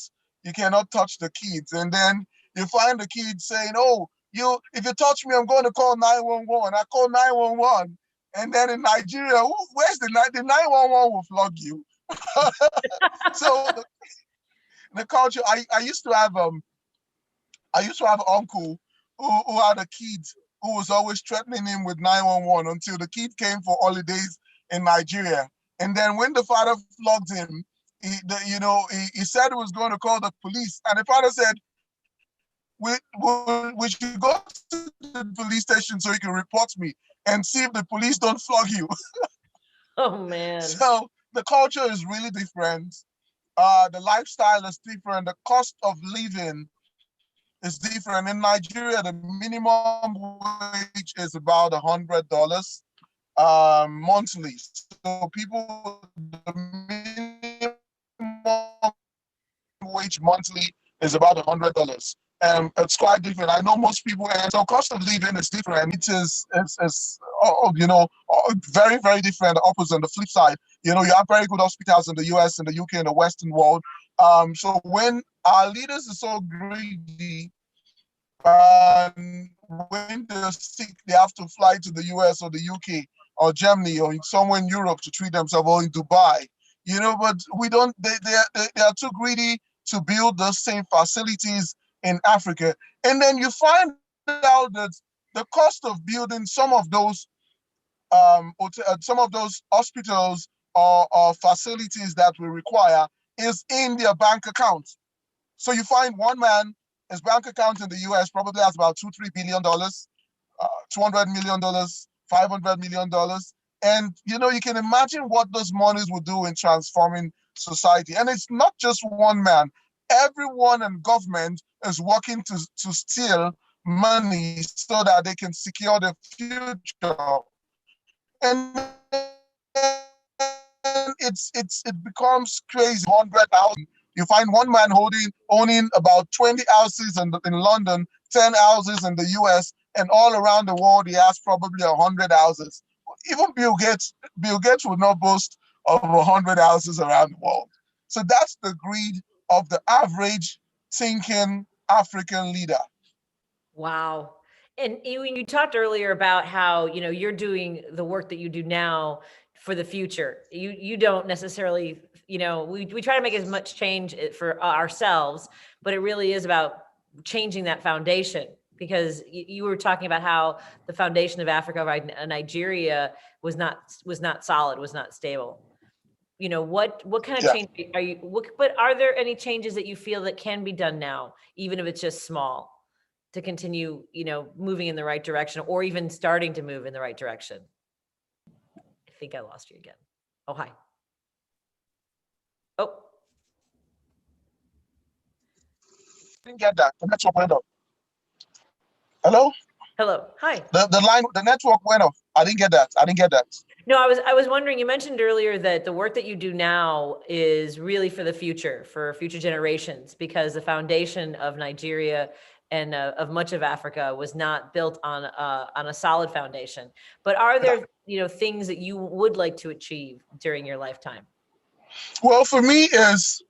Speaker 6: touch the kids. And then you find the kids saying, "Oh, if you touch me, I'm going to call 911." I call 911. And then in Nigeria, where's the 911 will flog you. So the culture. I used to have an uncle who had a kid who was always threatening him with 911 until the kid came for holidays in Nigeria. And then when the father flogged him, he said he was going to call the police. And the father said, we should go to the police station so you can report me and see if the police don't flog you.
Speaker 3: Oh, man.
Speaker 6: So the culture is really different. The lifestyle is different. The cost of living is different. In Nigeria, the minimum wage is about $100 monthly. So the minimum wage monthly is about $100. It's quite different. I know most people, and so cost of living is different. It is very, very different. The opposite on the flip side, you have very good hospitals in the US, in the UK, in the Western world. So when our leaders are so greedy, when they're sick, they have to fly to the US or the UK or Germany or somewhere in Europe to treat themselves, or in Dubai. But we don't. They are too greedy to build those same facilities in Africa. And then you find out that the cost of building some of those hospitals or facilities that we require is in their bank account. So you find one man, his bank account in the US probably has about $2-3 billion, $200 million, $500 million. And you can imagine what those monies would do in transforming society. And it's not just one man. Everyone in government is working to steal money so that they can secure the future. And it becomes crazy. 100,000. You find one man owning about 20 houses in London, 10 houses in the US, and all around the world he has probably 100 houses. Even Bill Gates would not boast of 100 houses around the world. So that's the greed of the average thinking African leader.
Speaker 3: Wow. And you talked earlier about how, you're doing the work that you do now for the future. You don't necessarily, we try to make as much change for ourselves, but it really is about changing that foundation, because you were talking about how the foundation of Africa, right, Nigeria was not solid, was not stable. What kind of change but are there any changes that you feel that can be done now, even if it's just small, to continue, moving in the right direction, or even starting to move in the right direction? I think I lost you again. Oh, hi.
Speaker 6: didn't get that. The network went off. Hello?
Speaker 3: Hello. Hi.
Speaker 6: The network went off. I didn't get that.
Speaker 3: No, I was wondering, you mentioned earlier that the work that you do now is really for the future, for future generations, because the foundation of Nigeria and of much of Africa was not built on a solid foundation. But are there, things that you would like to achieve during your lifetime?
Speaker 6: Well, for me is,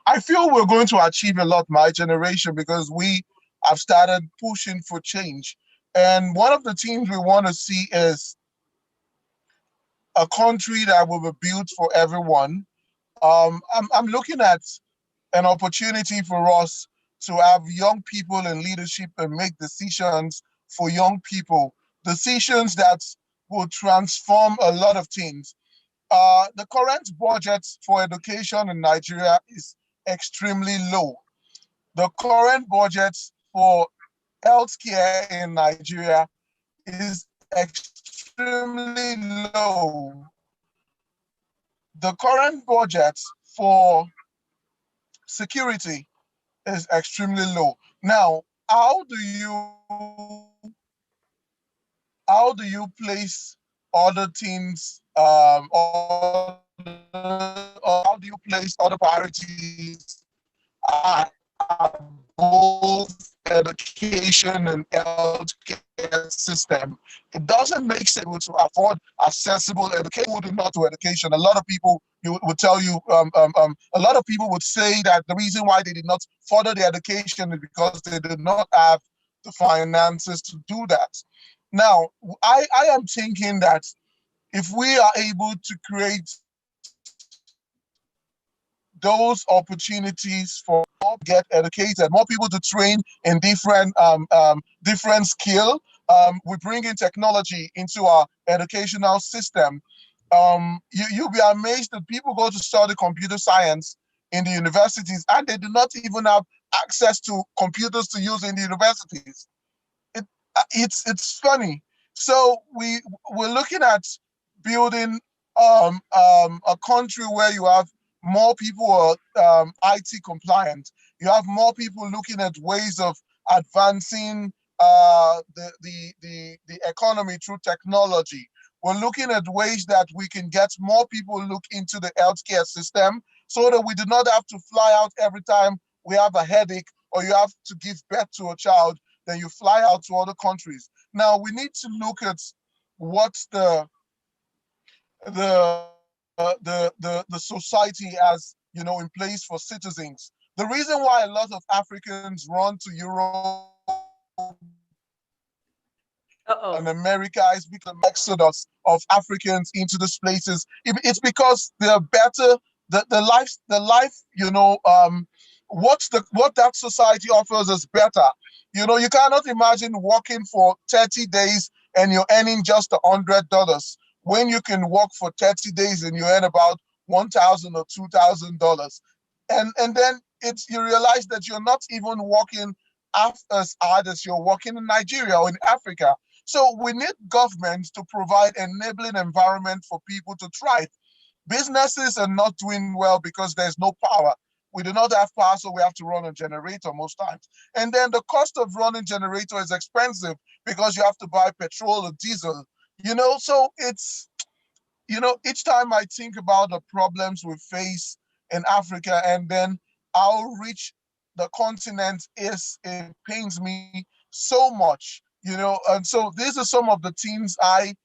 Speaker 6: I feel we're going to achieve a lot, my generation, because we have started pushing for change. And one of the things we want to see is a country that will be built for everyone. I'm looking at an opportunity for us to have young people in leadership and make decisions for young people, decisions that will transform a lot of things. The current budget for education in Nigeria is extremely low. The current budget for healthcare in Nigeria is extremely low. The current budget for security is extremely low. Now, how do you place other things, or how do you place other priorities above education and healthcare system? It doesn't make sense to afford accessible education. Who do not do education? A lot of people would tell you, a lot of people would say that the reason why they did not further their education is because they did not have the finances to do that. Now, I am thinking that if we are able to create those opportunities for more to get educated, more people to train in different skill. We bring in technology into our educational system. You'll be amazed that people go to study computer science in the universities and they do not even have access to computers to use in the universities. It's funny. So we're looking at building a country where you have more people who are IT compliant. You have more people looking at ways of advancing the economy through technology. We're looking at ways that we can get more people look into the healthcare system so that we do not have to fly out every time we have a headache or you have to give birth to a child, then you fly out to other countries. Now we need to look at what's the society as in place for citizens. The reason why a lot of Africans run to Europe and America is because of the exodus of Africans into these places. It's because they're better. The life what that society offers is better. You cannot imagine working for 30 days and you're earning just $100 when you can work for 30 days and you earn about $1,000 or $2,000. And then you realize that you're not even working as hard as you're working in Nigeria or in Africa. So we need governments to provide enabling environment for people to thrive. Businesses are not doing well because there's no power. We do not have power, so we have to run a generator most times. And then the cost of running generator is expensive because you have to buy petrol or diesel. So it's, each time I think about the problems we face in Africa and then how rich the continent is, it pains me so much, and so these are some of the things I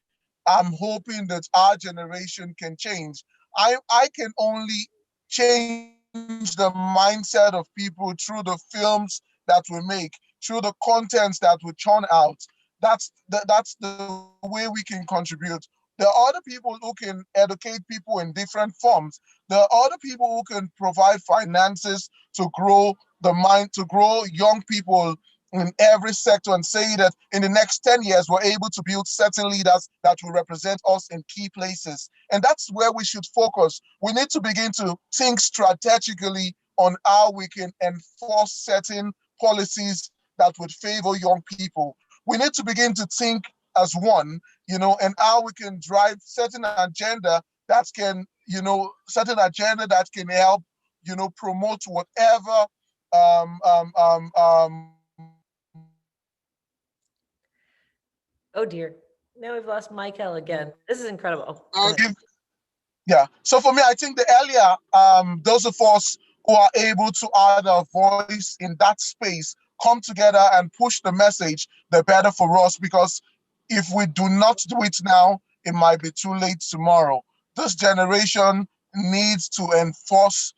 Speaker 6: am hoping that our generation can change. I can only change the mindset of people through the films that we make, through the contents that we churn out. That's the way we can contribute. There are other people who can educate people in different forms. There are other people who can provide finances to grow the mind, to grow young people in every sector and say that in the next 10 years, we're able to build certain leaders that will represent us in key places. And that's where we should focus. We need to begin to think strategically on how we can enforce certain policies that would favor young people. We need to begin to think as one, and how we can drive certain agenda that can, help, promote whatever um, um, um, um,
Speaker 3: Oh dear. Now we've lost Michael again. This is incredible. Oh,
Speaker 6: yeah. So for me, I think the earlier those of us who are able to add a voice in that space come together and push the message, the better for us. Because if we do not do it now, it might be too late tomorrow. This generation needs to enforce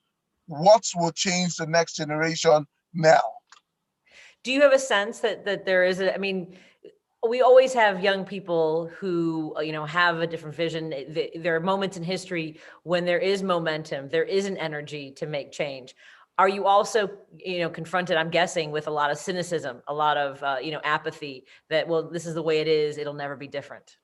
Speaker 6: what will change the next generation now.
Speaker 3: do you have a sense that there is a, I mean, we always have young people who, have a different vision. There are moments in history when there is momentum, there is an energy to make change. Are you also, confronted, I'm guessing, with a lot of cynicism, a lot of, apathy that, well, this is the way it is, it'll never be different?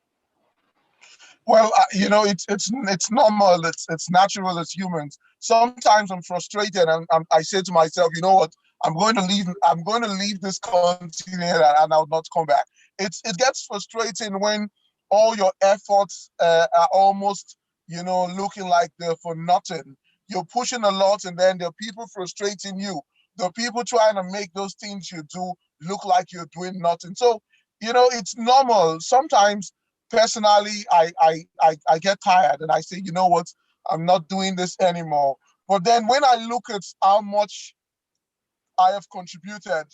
Speaker 6: Well, it's normal. It's natural as humans. Sometimes I'm frustrated, and I say to myself, you know what? I'm going to leave. I'm going to leave this continent, and I'll not come back. It gets frustrating when all your efforts are almost, looking like they're for nothing. You're pushing a lot, and then there are people frustrating you. There are people trying to make those things you do look like you're doing nothing. So, it's normal. Sometimes personally, I get tired and I say, you know what, I'm not doing this anymore. But then when I look at how much I have contributed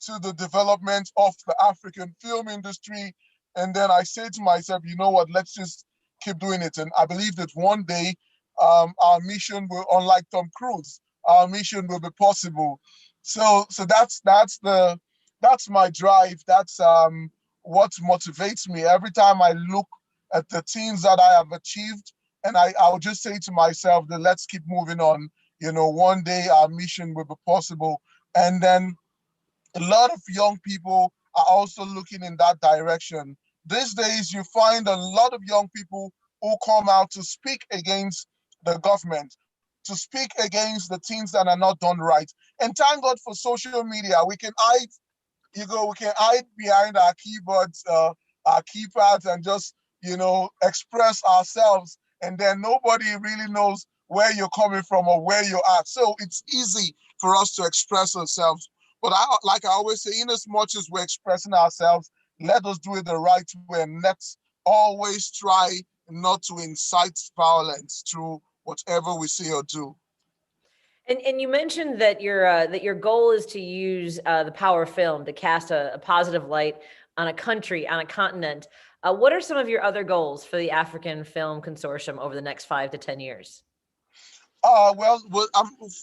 Speaker 6: to the development of the African film industry, and then I say to myself, you know what, let's just keep doing it. And I believe that one day our mission will, unlike Tom Cruise, our mission will be possible. So that's my drive. That's what motivates me every time I look at the things that I have achieved, and I'll just say to myself that let's keep moving on. One day our mission will be possible, and then a lot of young people are also looking in that direction. These days, you find a lot of young people who come out to speak against the government, to speak against the things that are not done right. And thank God for social media. We can hide behind our keyboards, our keypads, and just, express ourselves. And then nobody really knows where you're coming from or where you're at. So it's easy for us to express ourselves. But like I always say, in as much as we're expressing ourselves, let us do it the right way, and let's always try not to incite violence through whatever we say or do.
Speaker 3: And you mentioned that your goal is to use the power of film to cast a positive light on a country, on a continent. What are some of your other goals for the African Film Consortium over the next 5 to 10 years?
Speaker 6: Well,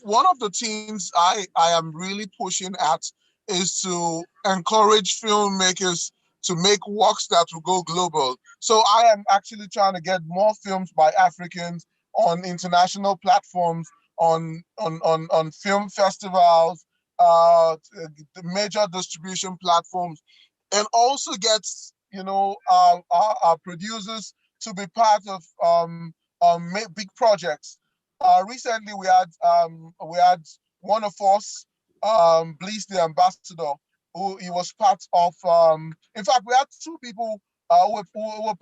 Speaker 6: one of the things I am really pushing at is to encourage filmmakers to make works that will go global. So I am actually trying to get more films by Africans on international platforms, on film festivals, the major distribution platforms, and also get our producers to be part of big projects. Recently, we had one of us, Bliss the ambassador, who he was part of. In fact, we had two people who were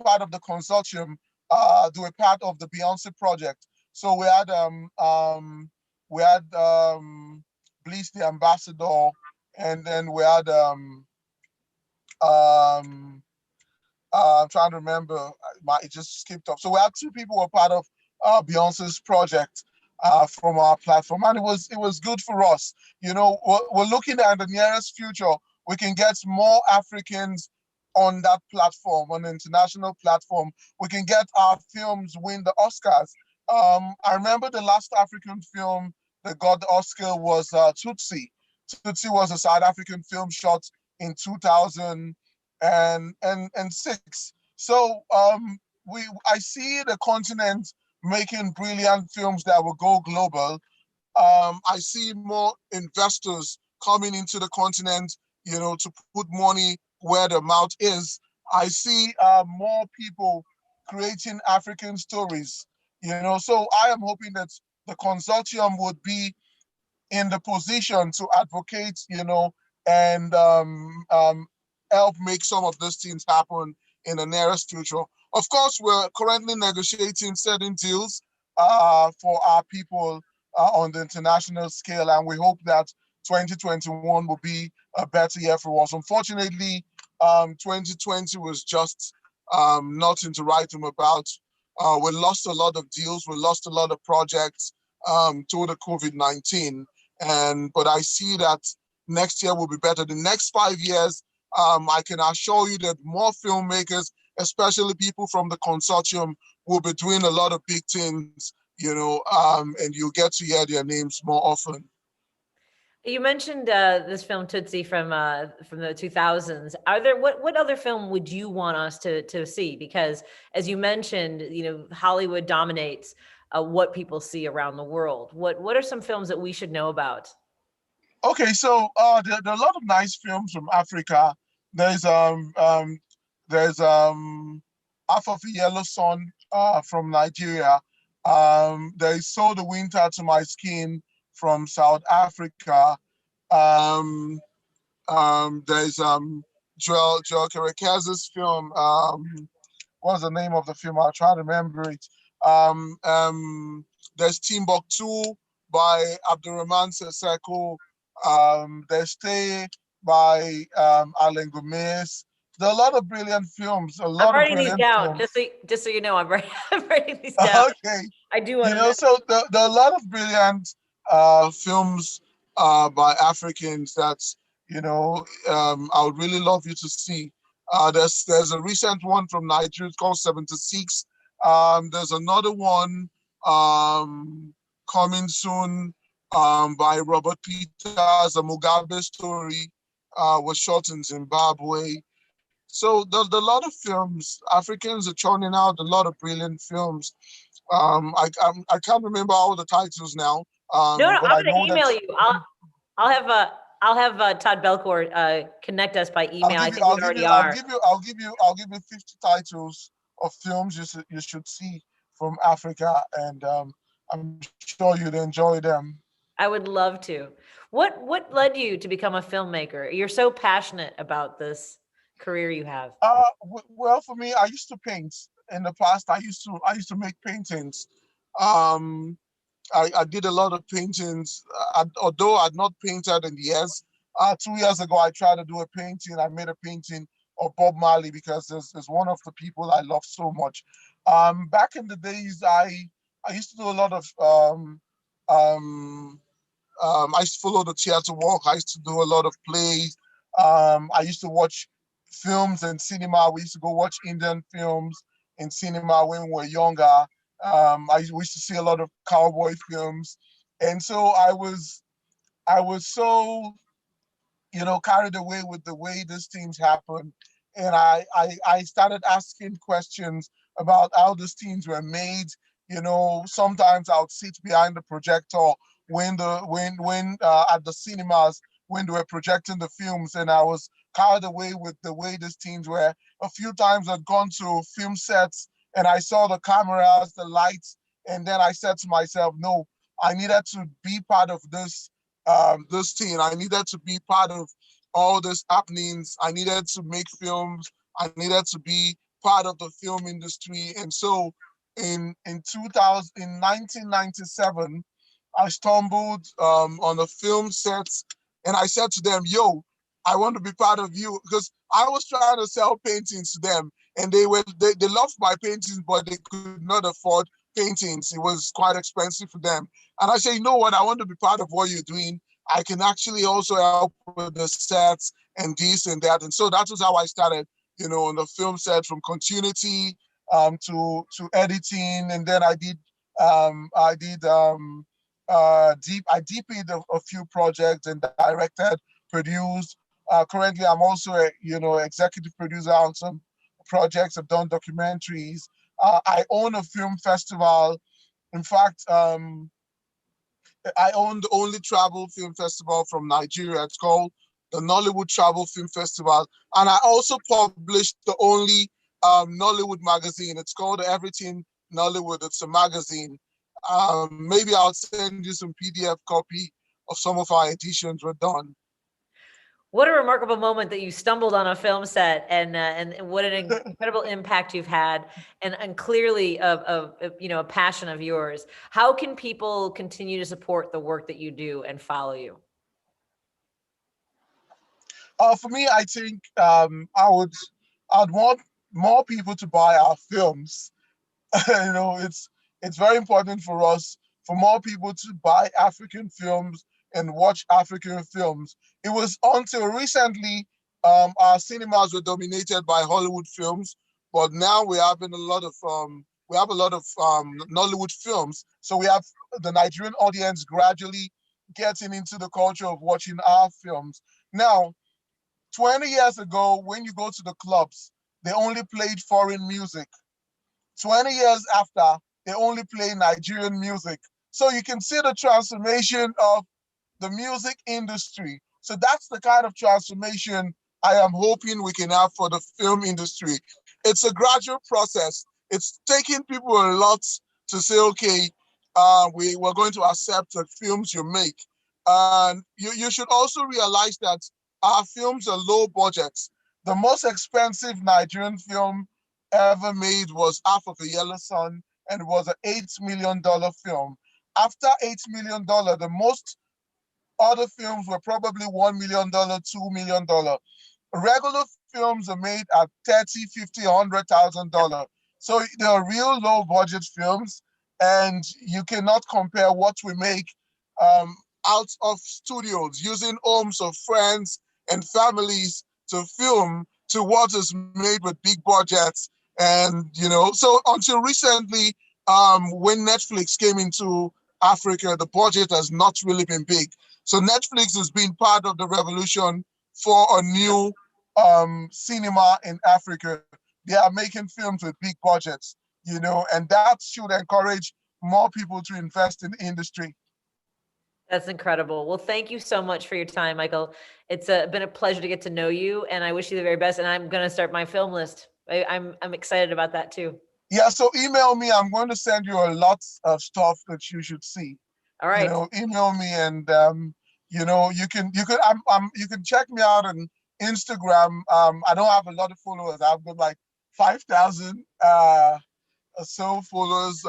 Speaker 6: part of the consortium. They were part of the Beyonce project. So we had Bliss the ambassador, and then we had I'm trying to remember. It just skipped up. So we had two people who were part of Beyonce's project from our platform, and it was good for us. We're looking at the nearest future. We can get more Africans on that platform, on the international platform. We can get our films win the Oscars. I remember the last African film that got the Oscar was Tutsi. Tutsi was a South African film shot in 2006. So I see the continent making brilliant films that will go global. I see more investors coming into the continent, to put money where the mouth is. I see more people creating African stories, So I am hoping that the consortium would be in the position to advocate, and help make some of these things happen in the nearest future. Of course, we're currently negotiating certain deals for our people on the international scale, and we hope that 2021 will be a better year for us. Unfortunately, 2020 was just nothing to write home about. We lost a lot of deals, we lost a lot of projects to the COVID-19. But I see that next year will be better. The next 5 years, I can assure you that more filmmakers, especially people from the consortium, will be doing a lot of big things, and you'll get to hear their names more often.
Speaker 3: You mentioned this film Tootsie from the 2000s. Are there what other film would you want us to see? Because as you mentioned, Hollywood dominates what people see around the world. What are some films that we should know about?
Speaker 6: Okay, so there are a lot of nice films from Africa. There's Half of a Yellow Sun from Nigeria. There's Sold the Winter to My Skin from South Africa. There's Joel Kerekez's film. What's the name of the film? I'll try to remember it. There's Timbuktu by Abdurrahman Seseko. There's Stay by Alan Gomez. There are a lot of brilliant films.
Speaker 3: I'm writing these down, just so you know. I'm writing these down.
Speaker 6: Okay.
Speaker 3: I do want to know.
Speaker 6: So there are a lot of brilliant films by Africans that I would really love you to see. There's a recent one from Nigeria called 76. There's another one coming soon by Robert Peters. A Mugabe story was shot in Zimbabwe. So there's a lot of films. Africans are churning out a lot of brilliant films. I can't remember all the titles now.
Speaker 3: No, I'm
Speaker 6: but I
Speaker 3: going
Speaker 6: know
Speaker 3: to email
Speaker 6: that,
Speaker 3: you. I'll have Todd Belcourt connect us by email. I think we already are.
Speaker 6: I'll give you 50 titles of films you should see from Africa, and I'm sure you'd enjoy them.
Speaker 3: I would love to. What led you to become a filmmaker? You're so passionate about this career you have.
Speaker 6: Well, for me, I used to paint in the past. I used to make paintings. I did a lot of paintings, although I'd not painted in years. 2 years ago, I tried to do a painting. I made a painting of Bob Marley because there's one of the people I love so much. Back in the days, I used to do a lot of I used to follow the theater walk. I used to do a lot of plays. I used to watch films in cinema. We used to go watch Indian films in cinema when we were younger. We used to see a lot of cowboy films. And so I was so, carried away with the way these things happen. And I started asking questions about how these things were made. Sometimes I would sit behind the projector when at the cinemas when they were projecting the films, and I was carried away with the way these things were. A few times I'd gone to film sets and I saw the cameras, the lights, and then I said to myself, no, I needed to be part of this thing. I needed to be part of all these happenings. I needed to make films. I needed to be part of the film industry. And so in 1997, I stumbled on a film set, and I said to them, yo, I want to be part of you, because I was trying to sell paintings to them, and they loved my paintings, but they could not afford paintings. It was quite expensive for them. And I said, you know what, I want to be part of what you're doing. I can actually also help with the sets and this and that. And so that was how I started, on the film set, from continuity to editing. And then I DP'd a few projects and directed, produced. Currently, I'm also executive producer on some projects. I've done documentaries. I own a film festival. In fact, I own the only travel film festival from Nigeria. It's called the Nollywood Travel Film Festival. And I also published the only Nollywood magazine. It's called Everything Nollywood. It's a magazine. Maybe I'll send you some PDF copy of some of our editions we're done.
Speaker 3: What a remarkable moment that you stumbled on a film set, and what an incredible impact you've had, and clearly a passion of yours. How can people continue to support the work that you do and follow you?
Speaker 6: For me, I think I'd want more people to buy our films. It's very important for us, for more people to buy African films and watch African films. It was until recently our cinemas were dominated by Hollywood films, but now we have a lot of Nollywood films. So we have the Nigerian audience gradually getting into the culture of watching our films. Now, 20 years ago, when you go to the clubs, they only played foreign music. 20 years after, they only play Nigerian music. So you can see the transformation of the music industry. So that's the kind of transformation I am hoping we can have for the film industry. It's a gradual process. It's taking people a lot to say, okay, we're going to accept the films you make. And you should also realize that our films are low budget. The most expensive Nigerian film ever made was Half of a Yellow Sun, and it was an $8 million film. After $8 million, the most other films were probably $1 million, $2 million. Regular films are made at $30,000, $50,000, $100,000. So they are real low budget films, and you cannot compare what we make out of studios using homes of friends and families to film to what is made with big budgets. And, so until recently, when Netflix came into Africa, the budget has not really been big. So Netflix has been part of the revolution for a new cinema in Africa. They are making films with big budgets, and that should encourage more people to invest in the industry.
Speaker 3: That's incredible. Well, thank you so much for your time, Michael. It's been a pleasure to get to know you, and I wish you the very best. And I'm going to start my film list. I'm excited about that too.
Speaker 6: Yeah, so email me. I'm going to send you a lot of stuff that you should see.
Speaker 3: All right.
Speaker 6: Email me, and you can check me out on Instagram. I don't have a lot of followers. I've got like 5,000 or so followers.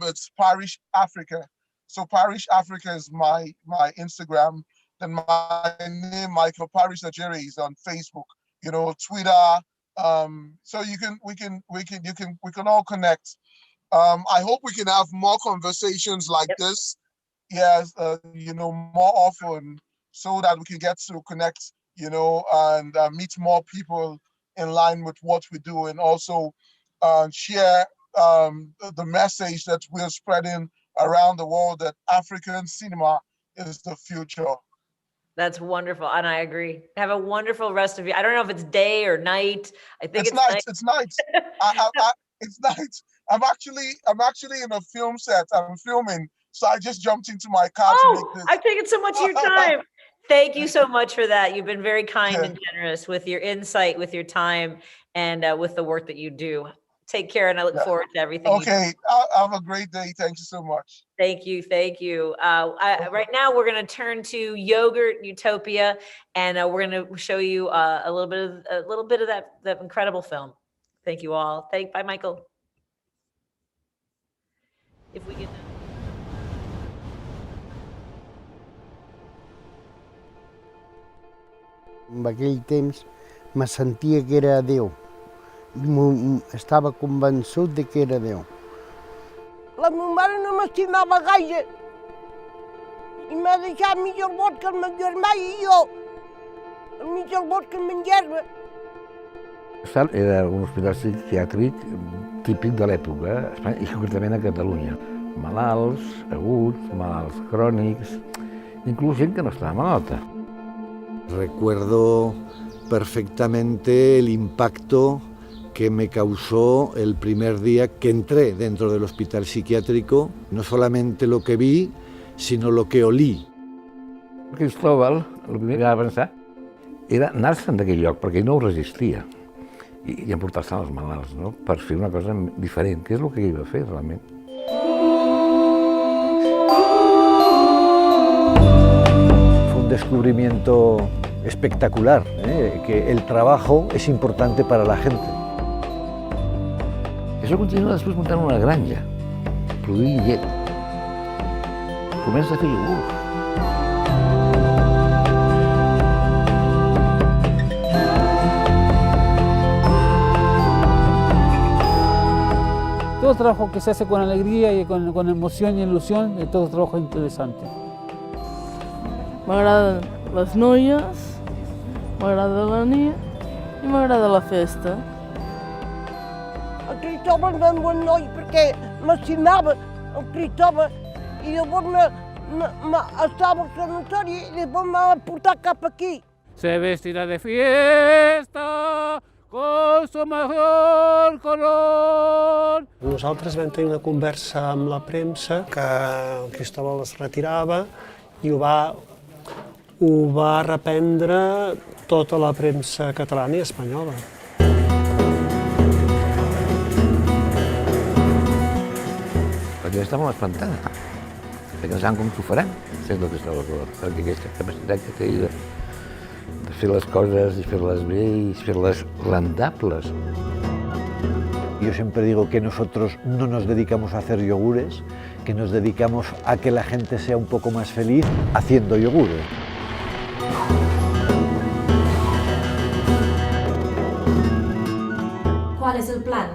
Speaker 6: It's Parish Africa. So Parish Africa is my Instagram. Then my name, Michael Parish Nigeria, is on Facebook. Twitter. So we can all connect. I hope we can have more conversations like this. Yes, more often, so that we can get to connect, and meet more people in line with what we do, and also share the message that we're spreading around the world, that African cinema is the future.
Speaker 3: That's wonderful, and I agree. Have a wonderful rest of you. I don't know if it's day or night. I think it's
Speaker 6: night. It's night. It's night. I'm actually in a film set. I'm filming, so I just jumped into my car to make this.
Speaker 3: I've taken so much of your time. Thank you so much for that. You've been very kind and generous with your insight, with your time, and with the work that you do. Take care, and I look forward to everything.
Speaker 6: Okay, have a great day. Thank you so much.
Speaker 3: Thank you. Right now, we're going to turn to Yogurt Utopia, and we're going to show you a little bit of that incredible film. Thank you all. Bye, Michael. If we can.
Speaker 7: En aquell temps me sentia que era Déu. Estava convençut de que era Déu.
Speaker 8: La meva mare no m'estimava gaire i m'ha deixat mig al bosc el meu germà i jo, mig al bosc amb en gerba.
Speaker 22: Era un hospital psiquiàtric típic de l'època, a Espanya i concretament a Catalunya. Malalts, aguts, malalts crònics, inclús gent que no estava malalta.
Speaker 23: Recuerdo perfectamente el impacto que me causó el primer día que entré dentro del hospital psiquiátrico, no solamente lo que vi, sino lo que olí.
Speaker 22: Cristóbal, el primer que va pensar era anar-se'n d'aquell lloc, perquè ell no ho resistia, i emportar-se els malalts, no? Per fer una cosa diferent, que és el que ell va fer realment.
Speaker 23: Fue un descubrimiento espectacular, que el trabajo es importante para la gente.
Speaker 22: Això continua després muntant una granja, produint llet. Comença a fer iogurt.
Speaker 24: Todo trabajo que se hace con alegría y con emoción y ilusión, es todo trabajo interesante.
Speaker 9: M'agraden les noies, m'agrada la nit i m'agrada la festa.
Speaker 8: El Cristòfol era un bon noi perquè m'estimava, el Cristòfol, i llavors estava al sanatori i després m'ha portat cap aquí.
Speaker 24: Se vestirá de fiesta con su mejor color.
Speaker 10: Nosaltres vam tenir una conversa amb la premsa que el Cristòfol es retirava i ho va reprendre tota la premsa catalana i espanyola.
Speaker 22: Jo estava molt espantada, perquè no saben com s'ho faran, és el que estava clar, perquè aquesta capacitat que té de fer les coses i fer-les bé y fer-les rendables.
Speaker 23: Yo siempre digo que nosotros no nos dedicamos a hacer yogures, que nos dedicamos a que la gente sea un poco más feliz haciendo yogures.
Speaker 11: ¿Cuál es el plan?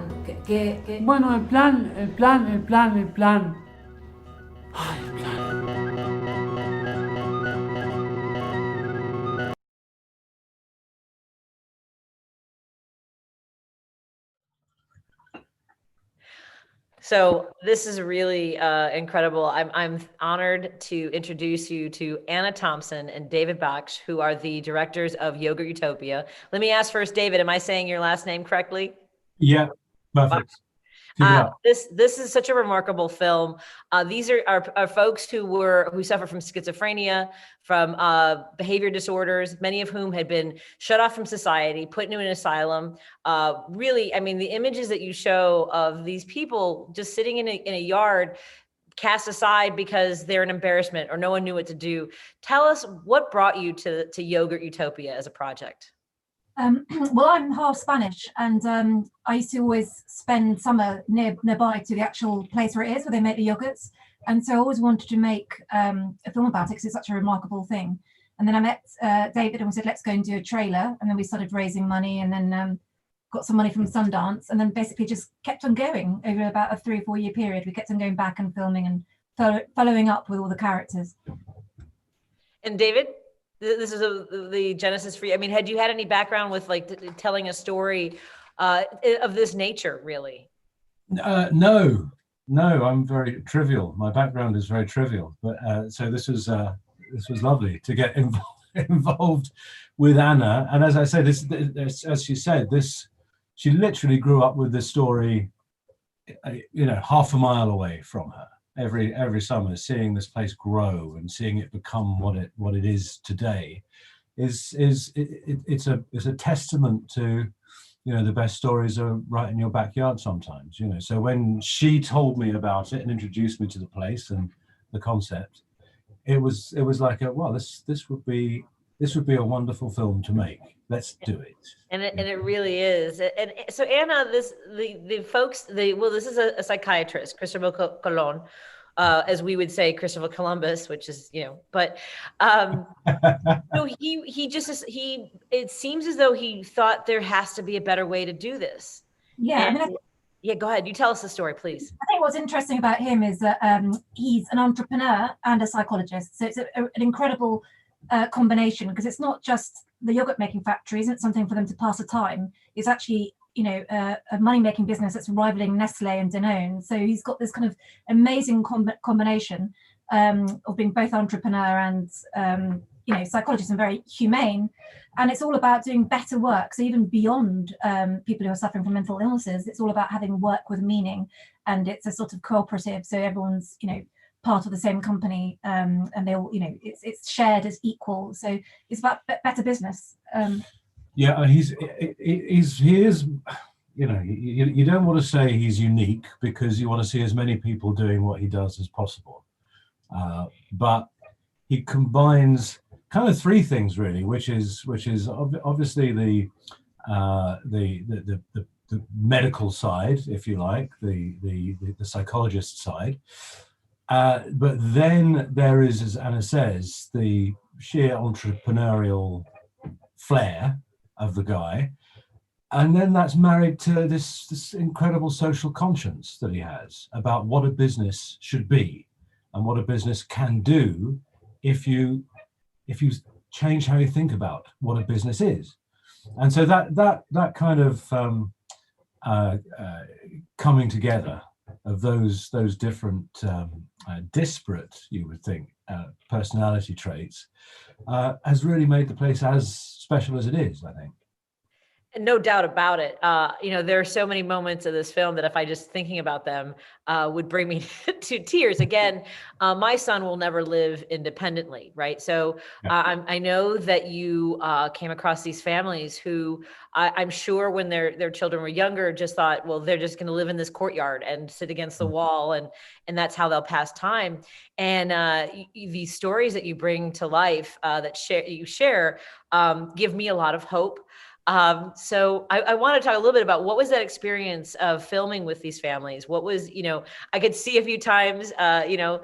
Speaker 24: Bueno, el plan. Ay, el plan.
Speaker 3: So this is really incredible. I'm honored to introduce you to Anna Thompson and David Baksh, who are the directors of Yogurt Utopia. Let me ask first, David, am I saying your last name correctly?
Speaker 12: Yeah, perfect.
Speaker 3: This is such a remarkable film. These are folks who suffer from schizophrenia, from behavior disorders, many of whom had been shut off from society, put into an asylum. Really, I mean, the images that you show of these people just sitting in a yard, cast aside because they're an embarrassment or no one knew what to do. Tell us what brought you to Yogurt Utopia as a project.
Speaker 11: Well, I'm half Spanish, and I used to always spend summer nearby to the actual place where it is, where they make the yogurts. And so I always wanted to make a film about it because it's such a remarkable thing. And then I met David and we said, let's go and do a trailer. And then we started raising money and then got some money from Sundance, and then basically just kept on going over about a 3 or 4 year period. We kept on going back and filming and following up with all the characters.
Speaker 3: And David? This is the genesis for you. I mean, had you had any background with like telling a story of this nature, really?
Speaker 12: No, I'm very trivial. My background is very trivial, but so this was lovely to get involved with Anna. And as I said, this, as she said, she literally grew up with this story, half a mile away from her. Every summer, seeing this place grow and seeing it become what it is today, it's a testament to, the best stories are right in your backyard sometimes. So when she told me about it and introduced me to the place and the concept, it was like this would be a wonderful film to make. Let's do it.
Speaker 3: And it really is. And so Anna, this is a psychiatrist, Christopher Colon, as we would say, Christopher Columbus, which is, but so it seems as though he thought there has to be a better way to do this.
Speaker 11: Yeah.
Speaker 3: Yeah, go ahead. You tell us the story, please.
Speaker 11: I think what's interesting about him is that he's an entrepreneur and a psychologist. So it's an incredible combination, because it's not just the yogurt making factory isn't something for them to pass the time. It's actually, a money making business that's rivaling Nestle and Danone. So he's got this kind of amazing combination of being both entrepreneur and, psychologist, and very humane. And it's all about doing better work. So even beyond people who are suffering from mental illnesses, it's all about having work with meaning. And it's a sort of cooperative. So everyone's, part of the same company, and they all, it's shared as equal. So it's about better business.
Speaker 12: Yeah, he is. You don't want to say he's unique, because you want to see as many people doing what he does as possible. But he combines kind of three things really, which is obviously the medical side, if you like, the psychologist side. But then there is, as Anna says, the sheer entrepreneurial flair of the guy. And then that's married to this incredible social conscience that he has about what a business should be and what a business can do if you change how you think about what a business is. And so that kind of coming together of those different disparate, you would think, personality traits has really made the place as special as it is, I think.
Speaker 3: No doubt about it. You know, there are so many moments of this film that if I just thinking about them would bring me to tears. Again, my son will never live independently, right? So I know that you came across these families who I'm sure when their children were younger just thought, well, they're just going to live in this courtyard and sit against the wall, and that's how they'll pass time. And these stories that you bring to life that you share give me a lot of hope. So I want to talk a little bit about what was that experience of filming with these families? What was, you know, I could see a few times, you know,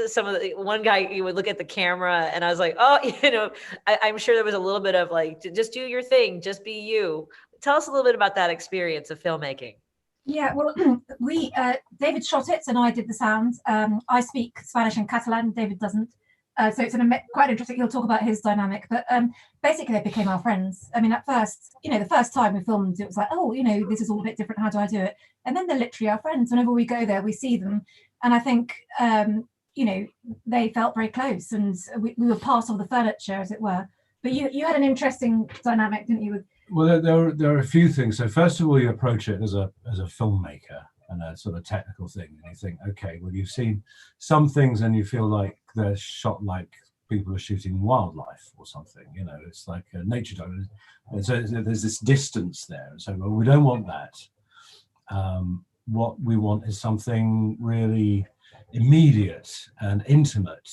Speaker 3: some of the one guy, you would look at the camera and I was like, oh, you know, I'm sure there was a little bit of like, just do your thing, just be you. Tell us a little bit about that experience of filmmaking.
Speaker 11: Yeah, well, David shot it and I did the sound. I speak Spanish and Catalan, David doesn't. So it's quite interesting. He'll talk about his dynamic, but basically they became our friends. I mean, at first, you know, the first time we filmed, it was like, oh, you know, this is all a bit different. How do I do it? And then they're literally our friends. Whenever we go there, we see them. And I think, you know, they felt very close and we were part of the furniture, as it were. But you had an interesting dynamic, didn't you?
Speaker 12: Well, there are a few things. So first of all, you approach it as a filmmaker and a sort of technical thing, and you think, okay, well, you've seen some things and you feel like they're shot like people are shooting wildlife or something, you know, it's like a nature documentary. And so there's this distance there. And so, well, we don't want that. What we want is something really immediate and intimate.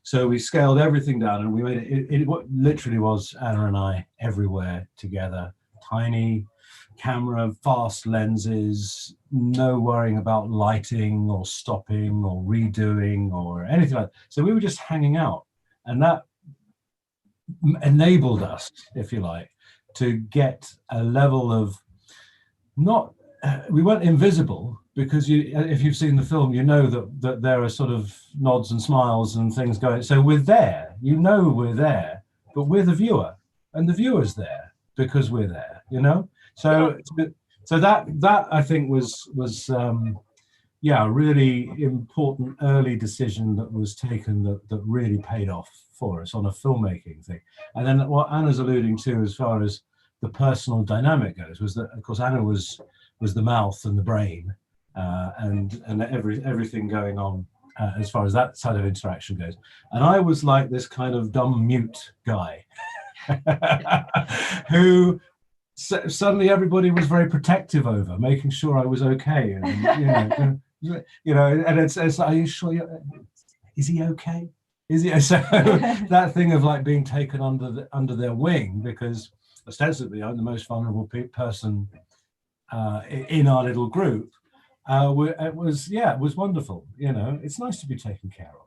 Speaker 12: So we scaled everything down and we made it what literally was Anna and I everywhere together, tiny camera, fast lenses, no worrying about lighting or stopping or redoing or anything like that. So we were just hanging out, and that enabled us, if you like, to get a level of not, we weren't invisible, because if you've seen the film, you know that there are sort of nods and smiles and things going. So we're there, you know we're there, but we're the viewer, and the viewer's there because we're there, you know? So that I think was a really important early decision that was taken that really paid off for us on a filmmaking thing. And then what Anna's alluding to as far as the personal dynamic goes was that, of course, Anna was the mouth and the brain and everything going on as far as that side of interaction goes. And I was like this kind of dumb mute guy who suddenly everybody was very protective over, making sure I was okay, and you know, and it's like, are you sure? Is he okay? Is he? So that thing of like being taken under their wing, because ostensibly I'm the most vulnerable person in our little group. It was wonderful. You know, it's nice to be taken care of.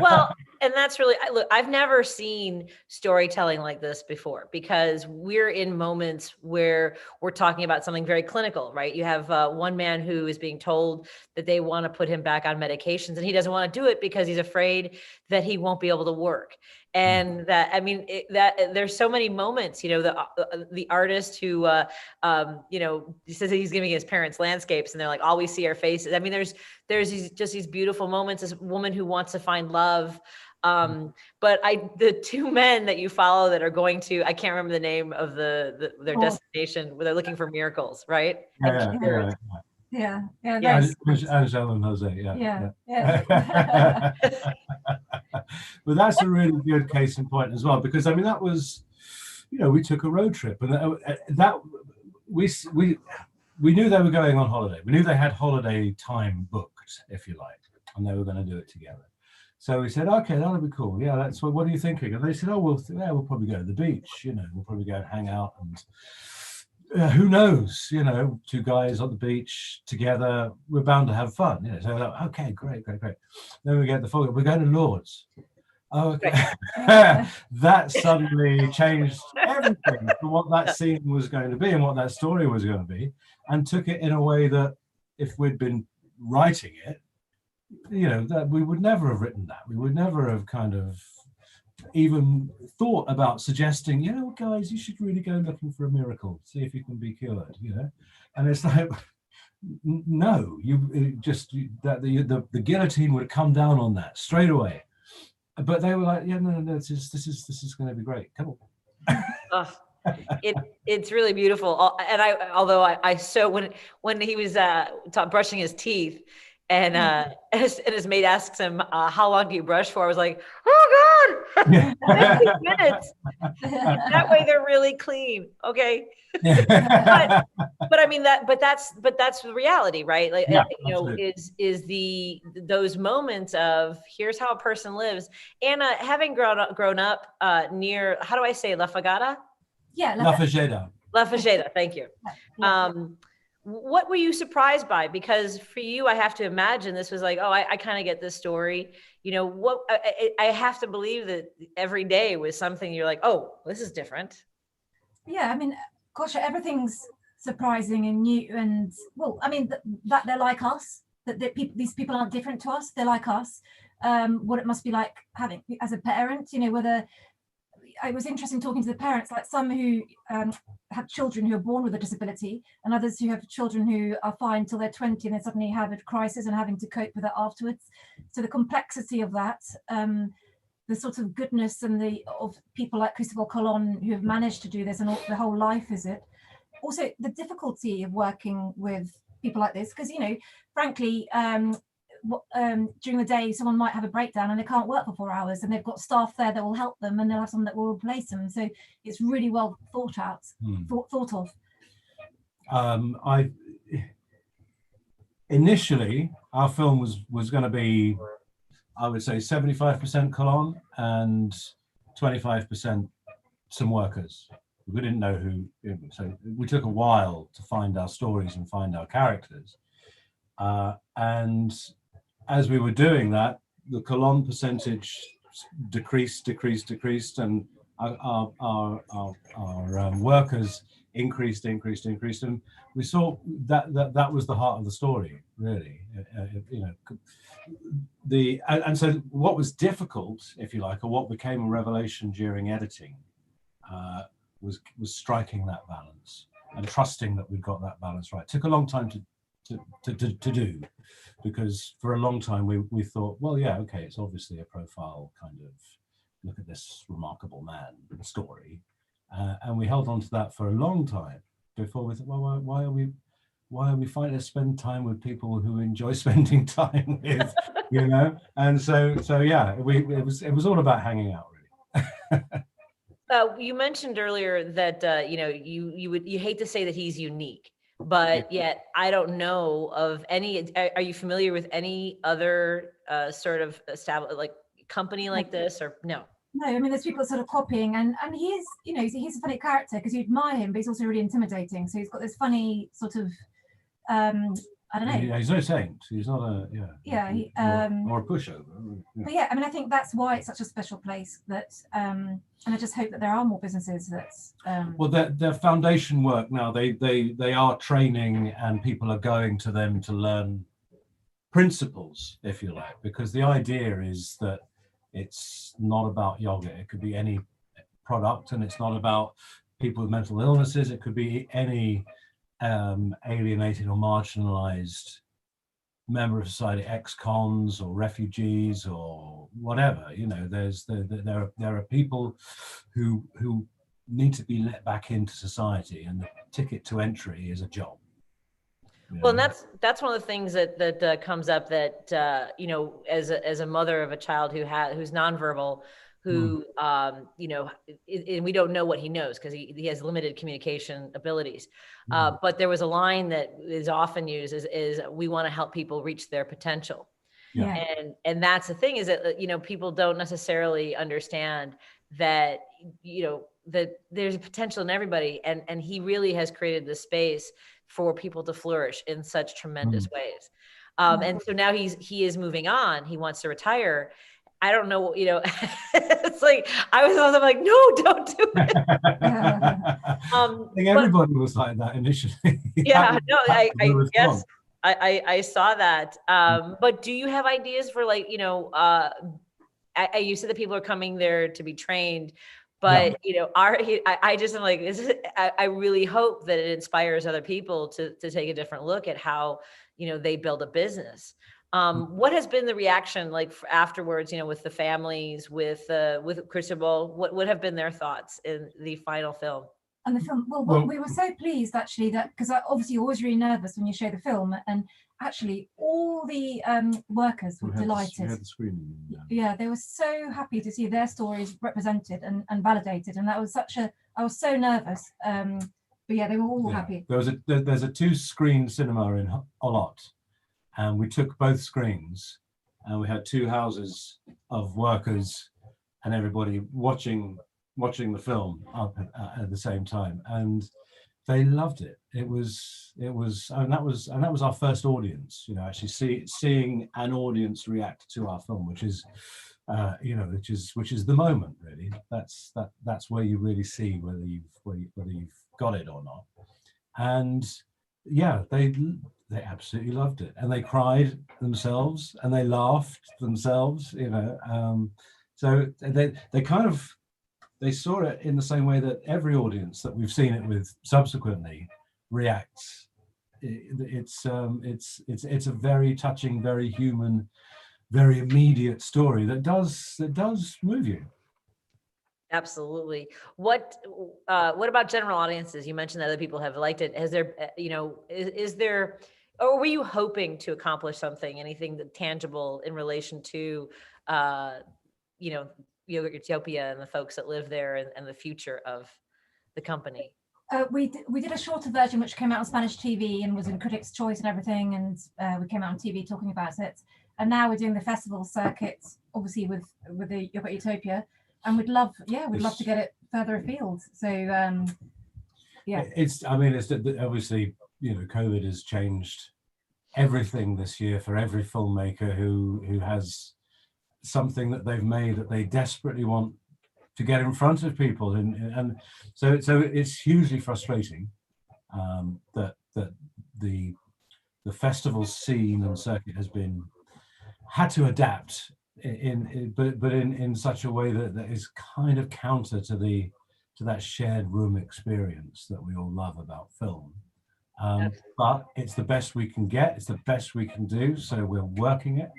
Speaker 3: Well, and that's really, look, I've never seen storytelling like this before, because we're in moments where we're talking about something very clinical, right? You have one man who is being told that they want to put him back on medications, and he doesn't want to do it because he's afraid that he won't be able to work. And that, I mean, that there's so many moments, you know, the artist who, you know, he says that he's giving his parents landscapes and they're like, all we see are faces. I mean, there's these beautiful moments, this woman who wants to find love. But the two men that you follow that are going to, I can't remember the name of their destination where they're looking for miracles, right?
Speaker 11: Yeah.
Speaker 12: Angel and Jose,
Speaker 11: yeah.
Speaker 12: But that's a really good case in point as well, because I mean, that was, you know, we took a road trip, and that we knew they were going on holiday. We knew they had holiday time booked, if you like, and they were going to do it together. So we said, okay, that'll be cool. Yeah, that's what are you thinking? And they said, oh, we'll probably go to the beach. You know, we'll probably go and hang out, and who knows? You know, two guys on the beach together, we're bound to have fun. You know, so we're like, okay, great. Then we get the phone. We're going to Lourdes. Oh, okay. That suddenly changed everything for what that scene was going to be and what that story was going to be, and took it in a way that if we'd been writing it, you know, that we would never have written that. We would never have kind of even thought about suggesting, you know, guys, you should really go looking for a miracle, see if you can be cured, you know. And it's like, no, the guillotine would come down on that straight away. But they were like, yeah, no, this is going to be great. Come on.
Speaker 3: It's really beautiful. And although I so when he was brushing his teeth, and his mate asks him, how long do you brush for? I was like, oh God, 15 minutes. That way they're really clean. Okay. but I mean that's the reality, right? Like,
Speaker 12: yeah,
Speaker 3: you know, is those moments of here's how a person lives. Anna, having grown up near, how do I say, La Fagata?
Speaker 11: Yeah.
Speaker 12: La Fageta.
Speaker 3: La Fageta, thank you.
Speaker 11: Yeah.
Speaker 3: What were you surprised by? Because for you, I have to imagine this was like, oh, I kind of get this story. You know, what I have to believe that every day was something you're like, oh, this is different.
Speaker 11: Yeah, I mean, gosh, everything's surprising and new. And well, I mean, that they're like us, that these people aren't different to us. They're like us. What it must be like having, as a parent, you know, whether it was interesting talking to the parents, like some who have children who are born with a disability, and others who have children who are fine till they're 20 and then suddenly have a crisis and having to cope with it afterwards. So the complexity of that, the sort of goodness and of people like Cristobal Colon who have managed to do this, and the whole life is it. Also the difficulty of working with people like this, because, you know, frankly, during the day someone might have a breakdown and they can't work for 4 hours, and they've got staff there that will help them, and they'll have someone that will replace them. So it's really well thought out, thought of.
Speaker 12: Initially our film was going to be, I would say, 75% Colon and 25% some workers. We didn't know who, so we took a while to find our stories and find our characters. And as we were doing that, the Colon percentage decreased, and our workers increased, and we saw that was the heart of the story, really. You know, and so what was difficult, if you like, or what became a revelation during editing, was striking that balance and trusting that we'd got that balance right. It took a long time to do, because for a long time we thought, well, yeah, okay, it's obviously a profile kind of look at this remarkable man story, and we held on to that for a long time before we thought, well, why are we fighting to spend time with people who enjoy spending time with, you know? And so yeah, it was all about hanging out, really.
Speaker 3: You mentioned earlier that you know, you hate to say that he's unique, but yet I don't know of any. Are you familiar with any other sort of established like company like this, or no?
Speaker 11: No, I mean, there's people sort of copying, and he is, you know, he's a funny character because you admire him, but he's also really intimidating. So he's got this funny sort of, I don't know.
Speaker 12: Yeah, he's no saint. He's not a or a pushover. Yeah.
Speaker 11: But yeah, I mean, I think that's why it's such a special place. That, and I just hope that there are more businesses that.
Speaker 12: Well, their foundation work now. They are training, and people are going to them to learn principles, if you like, because the idea is that it's not about yoga. It could be any product, and it's not about people with mental illnesses. It could be any alienated or marginalized member of society, ex-cons or refugees or whatever. You know, there are people who need to be let back into society, and the ticket to entry is a job.
Speaker 3: Well, and that's one of the things that comes up, that you know, as a mother of a child who's nonverbal, who you know, and we don't know what he knows because he has limited communication abilities. But there was a line that is often used is we want to help people reach their potential.
Speaker 11: Yeah.
Speaker 3: And that's the thing, is that, you know, people don't necessarily understand that, you know, that there's a potential in everybody, and he really has created this space for people to flourish in such tremendous ways. And so now he is moving on. He wants to retire. I don't know, you know, it's like, I was also like, no, don't do it.
Speaker 12: I think everybody was like that initially.
Speaker 3: Yeah, no, I
Speaker 12: response.
Speaker 3: guess I saw that. But do you have ideas for, like, you know, you said that people are coming there to be trained, but you know, I just am like, I really hope that it inspires other people to take a different look at how, you know, they build a business. What has been the reaction like afterwards, you know, with the families, with Cristobal? What have been their thoughts in the final film?
Speaker 11: And the film, well, we were so pleased actually that, because obviously you're always really nervous when you show the film, and actually all the workers were delighted. Yeah, they were so happy to see their stories represented and validated, and that was I was so nervous. But yeah, they were all happy.
Speaker 12: There's a 2-screen cinema in Olot, and we took both screens, and we had 2 houses of workers and everybody watching the film up at the same time, and they loved it. It was and that was our first audience, you know, actually seeing an audience react to our film, which is you know, which is the moment, really. That's where you really see whether you've got it or not. And yeah, they absolutely loved it, and they cried themselves and they laughed themselves, you know. So they kind of, they saw it in the same way that every audience that we've seen it with subsequently reacts. It's a very touching, very human, very immediate story that does move you.
Speaker 3: Absolutely. What about general audiences? You mentioned that other people have liked it. Has there, you know, is there, or were you hoping to accomplish something, anything that tangible in relation to, you know, Yogurt Utopia and the folks that live there, and the future of the company?
Speaker 11: We did a shorter version which came out on Spanish TV and was in Critics' Choice and everything, and we came out on TV talking about it. And now we're doing the festival circuit, obviously with the Yogurt Utopia, and we'd love to get it further afield. So yeah,
Speaker 12: it's obviously, you know, COVID has changed everything this year for every filmmaker who has something that they've made that they desperately want to get in front of people, and so it's hugely frustrating that the festival scene and circuit has had to adapt in such a way that is kind of counter to that shared room experience that we all love about film. But it's the best we can get, it's the best we can do, so we're working it.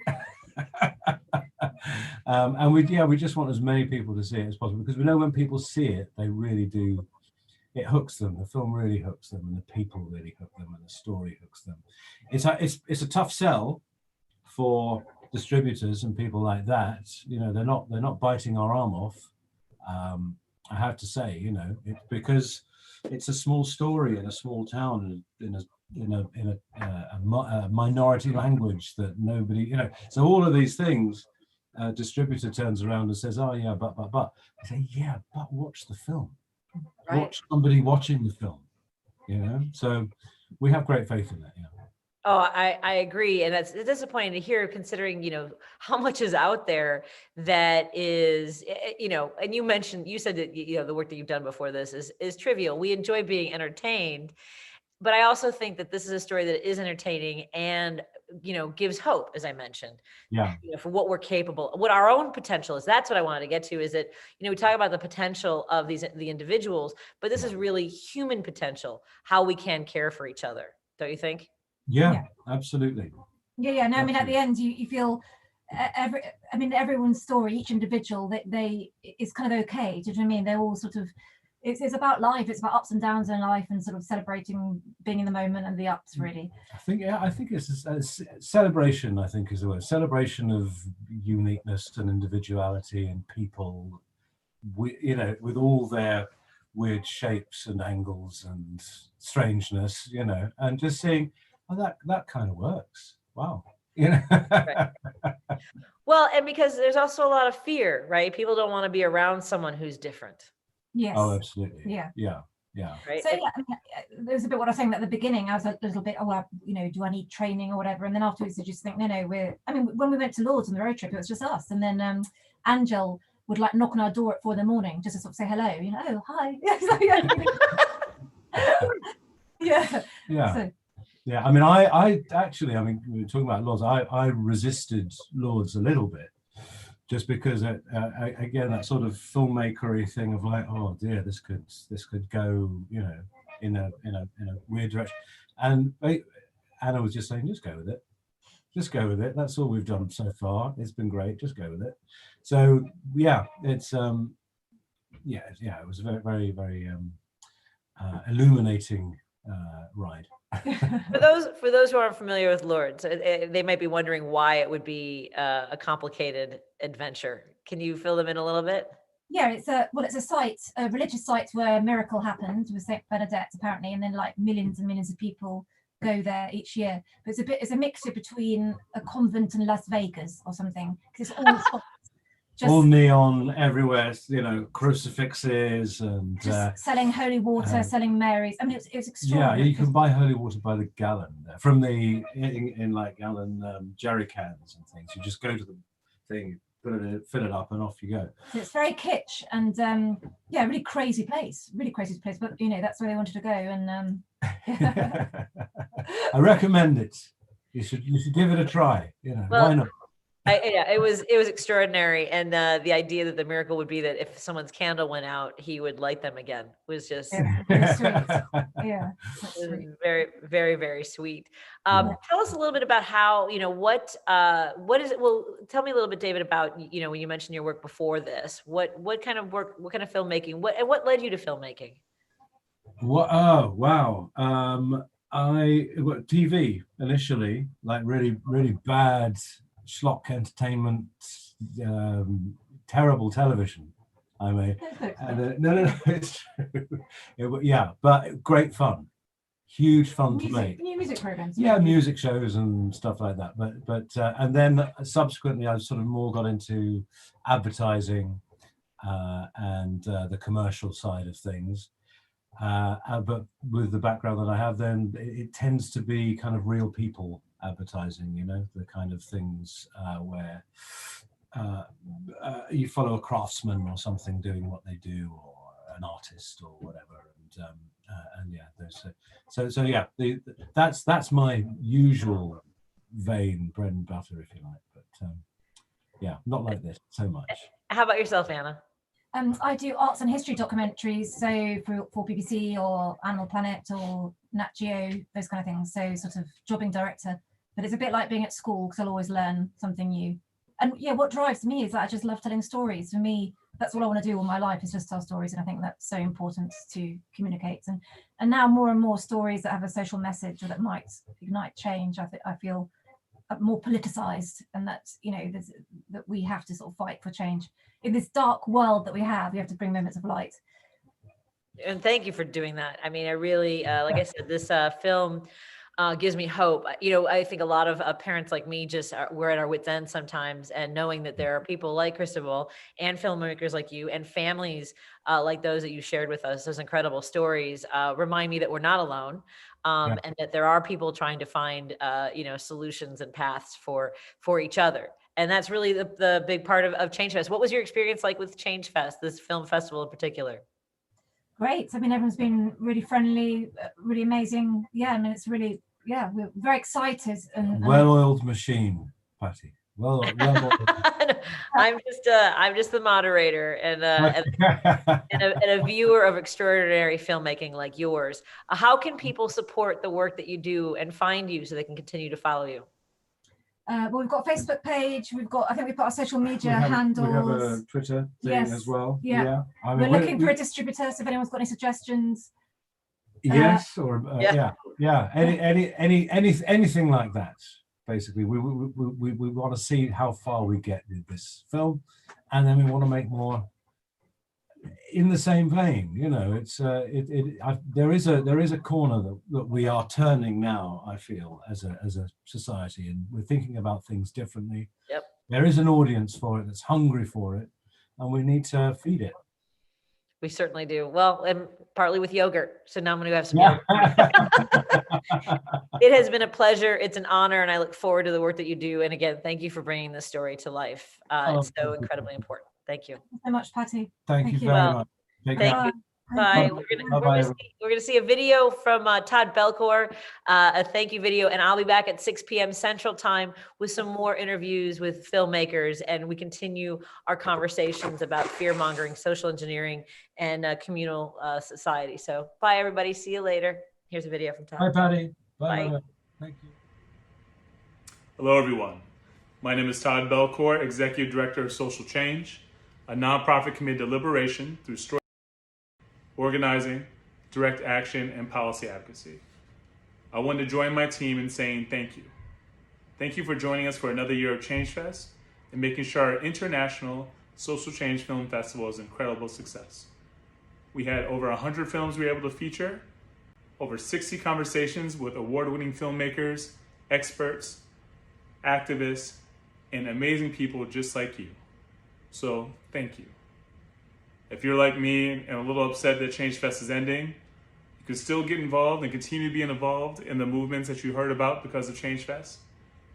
Speaker 12: And we just want as many people to see it as possible, because we know when people see it, they really do, it hooks them. The film really hooks them, and the people really hook them, and the story hooks them. It's a tough sell for distributors and people like that. You know, they're not biting our arm off. I have to say, you know, because it's a small story in a small town in a minority language that nobody, you know. So all of these things, distributor turns around and says, "Oh yeah, but." I say, "Yeah, but watch the film. Right. Watch somebody watching the film." You know. So we have great faith in that. Yeah.
Speaker 3: Oh, I agree, and it's disappointing to hear, considering, you know, how much is out there that is, you know, and you said that, you know, the work that you've done before this is trivial. We enjoy being entertained, but I also think that this is a story that is entertaining and, you know, gives hope, as I mentioned.
Speaker 12: Yeah.
Speaker 3: You know, for what we're capable, what our own potential is. That's what I wanted to get to, is that, you know, we talk about the potential of the individuals, but this is really human potential, how we can care for each other. Don't you think?
Speaker 12: Yeah, absolutely.
Speaker 11: Yeah. No, I mean, at the end, you feel everyone's story, each individual, they is kind of okay. Do you know what I mean? They're all sort of, it's about life. It's about ups and downs in life, and sort of celebrating being in the moment and the ups, really.
Speaker 12: I think it's a celebration. I think is the word. Celebration of uniqueness and individuality and people, you know, with all their weird shapes and angles and strangeness, you know, and just seeing, oh, that kind of works. Wow. You know?
Speaker 3: Right. Well, and because there's also a lot of fear, right? People don't want to be around someone who's different.
Speaker 11: Yes.
Speaker 12: Oh, absolutely.
Speaker 11: Yeah.
Speaker 12: Yeah. Yeah.
Speaker 3: Right.
Speaker 11: So yeah, I mean, there was a bit what I was saying at the beginning. I was a little bit, oh, well, you know, do I need training or whatever? And then afterwards, you just think, no, I mean, when we went to Lords on the road trip, it was just us. And then Angel would like knock on our door at 4 a.m. just to sort of say hello. You know, oh hi. Yeah.
Speaker 12: Yeah.
Speaker 11: So,
Speaker 12: yeah. I mean, I actually, I mean, we were talking about Lords. I resisted Lords a little bit, just because again, that sort of filmmakery thing of like, oh dear, this could go, you know, in a weird direction. And Anna was just saying, just go with it. Just go with it. That's all we've done so far. It's been great. Just go with it. So yeah, it's it was a very, very illuminating ride.
Speaker 3: For those who aren't familiar with Lords, they might be wondering why it would be a complicated adventure. Can you fill them in a little bit?
Speaker 11: yeah, it's a site, a religious site where a miracle happened with Saint Bernadette apparently, and then like millions and millions of people go there each year. But it's a mixture between a convent and Las Vegas or something, because it's all
Speaker 12: all neon everywhere, you know, crucifixes and
Speaker 11: selling holy water, selling Marys. I mean, it's extraordinary.
Speaker 12: Yeah, you can buy holy water by the gallon there, from the in like gallon jerry cans and things. You just go to the thing, fill it up, and off you go.
Speaker 11: So it's very kitsch and really crazy place. But you know, that's where they wanted to go, and
Speaker 12: I recommend it. You should give it a try. You know,
Speaker 3: well,
Speaker 12: why not?
Speaker 3: It was extraordinary, and the idea that the miracle would be that if someone's candle went out, he would light them again was just
Speaker 11: yeah,
Speaker 3: very, very, very sweet. Tell us a little bit about how, you know, what is it? Well, tell me a little bit, David, about, you know, when you mentioned your work before this, what kind of work, what kind of filmmaking, what led you to filmmaking?
Speaker 12: Oh wow. TV initially, like really, really bad schlock entertainment, terrible television. I mean, no, it's true. Yeah, but great fun, huge fun to make.
Speaker 11: New music programs.
Speaker 12: Yeah, music shows and stuff like that. But and then subsequently, I sort of more got into advertising and the commercial side of things. But with the background that I have, then it tends to be kind of real people advertising, you know, the kind of things where you follow a craftsman or something doing what they do, or an artist or whatever, and yeah, there's so yeah, that's my usual vein, bread and butter, if you like. But yeah, not like this so much.
Speaker 3: How about yourself, Anna?
Speaker 11: I do arts and history documentaries, so for BBC or Animal Planet or Nat Geo, those kind of things. So sort of jobbing director, but it's a bit like being at school because I'll always learn something new. And yeah, what drives me is that I just love telling stories. For me, that's all I want to do all my life, is just tell stories, and I think that's so important to communicate. And now more and more stories that have a social message or that might ignite change. I feel more politicized, and that, you know, that we have to sort of fight for change in this dark world that we have. We have to bring moments of light.
Speaker 3: And thank you for doing that. I mean, I really, like I said, this film gives me hope. You know, I think a lot of parents like me we're at our wits' end sometimes, and knowing that there are people like Cristobal and filmmakers like you and families like those that you shared with us, those incredible stories, remind me that we're not alone. And that there are people trying to find, you know, solutions and paths for each other. And that's really the big part of Change Fest. What was your experience like with Change Fest, this film festival in particular?
Speaker 11: Great. I mean, everyone's been really friendly, really amazing. Yeah, I mean, it's really, yeah, we're very excited. And
Speaker 12: well-oiled machine, Patty. Well
Speaker 3: I'm just the moderator and a viewer of extraordinary filmmaking like yours. How can people support the work that you do and find you so they can continue to follow you?
Speaker 11: Well, we've got a Facebook page. I think we've got our social media handles.
Speaker 12: We have a Twitter thing as well.
Speaker 11: Yeah.
Speaker 12: I mean,
Speaker 11: we're looking for a distributor, so if anyone's got any suggestions.
Speaker 12: Yes, anything like that. Basically, we want to see how far we get with this film, and then we want to make more in the same vein. You know, it's there is a corner that we are turning now, I feel, as a society, and we're thinking about things differently.
Speaker 3: Yep.
Speaker 12: There is an audience for it that's hungry for it, and we need to feed it.
Speaker 3: We certainly do. Well, and partly with yogurt. So now I'm going to have some
Speaker 12: Yeah.
Speaker 3: yogurt. It has been a pleasure. It's an honor, and I look forward to the work that you do. And again, thank you for bringing this story to life. It's so incredibly important. Thank you.
Speaker 11: Thank you so much, Patty.
Speaker 12: Thank you very
Speaker 3: Well,
Speaker 12: much. Take
Speaker 3: thank
Speaker 12: care.
Speaker 3: you. Bye.
Speaker 12: Bye-bye.
Speaker 3: We're gonna see a video from Todd Belcourt, a thank you video, and I'll be back at 6 p.m. Central Time with some more interviews with filmmakers, and we continue our conversations about fear-mongering, social engineering, and communal society. So bye, everybody. See you later. Here's a video from Todd.
Speaker 12: Bye, Patty.
Speaker 3: Bye.
Speaker 12: Bye. Thank you.
Speaker 13: Hello, everyone. My name is Todd Belcourt, Executive Director of Social Change, a nonprofit committed to liberation through story, organizing, direct action, and policy advocacy. I want to join my team in saying thank you. Thank you for joining us for another year of Change Fest and making sure our international Social Change Film Festival is an incredible success. We had over 100 films we were able to feature, over 60 conversations with award-winning filmmakers, experts, activists, and amazing people just like you. So thank you. If you're like me and a little upset that Change Fest is ending, you can still get involved and continue being involved in the movements that you heard about because of Change Fest.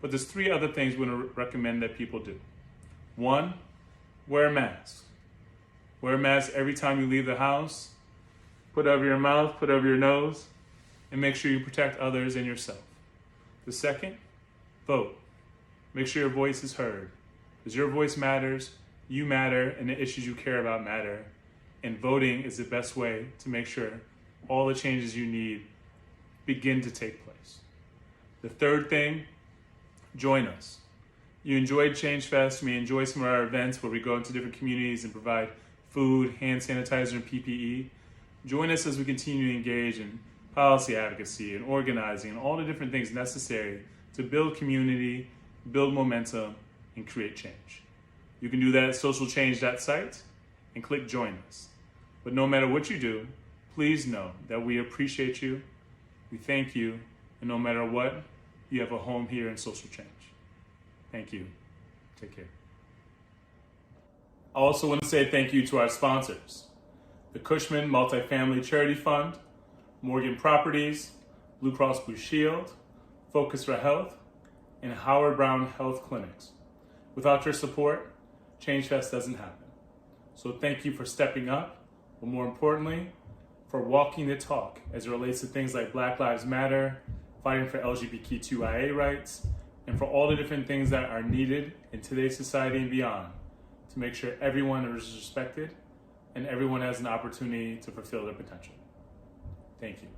Speaker 13: But there's 3 other things we want to recommend that people do. 1, wear a mask. Wear a mask every time you leave the house. Put it over your mouth, put it over your nose, and make sure you protect others and yourself. The second, vote. Make sure your voice is heard, because your voice matters, you matter, and the issues you care about matter. And voting is the best way to make sure all the changes you need begin to take place. The third thing, join us. You enjoyed Change Fest. We enjoy some of our events where we go into different communities and provide food, hand sanitizer, and PPE. Join us as we continue to engage in policy advocacy and organizing and all the different things necessary to build community, build momentum, and create change. You can do that at socialchange.site and click join us. But no matter what you do, please know that we appreciate you, we thank you, and no matter what, you have a home here in Social Change. Thank you. Take care. I also want to say thank you to our sponsors, the Cushman Multifamily Charity Fund, Morgan Properties, Blue Cross Blue Shield, Focus for Health, and Howard Brown Health Clinics. Without your support, Change Fest doesn't happen. So thank you for stepping up, but more importantly, for walking the talk as it relates to things like Black Lives Matter, fighting for LGBTQIA rights, and for all the different things that are needed in today's society and beyond to make sure everyone is respected and everyone has an opportunity to fulfill their potential. Thank you.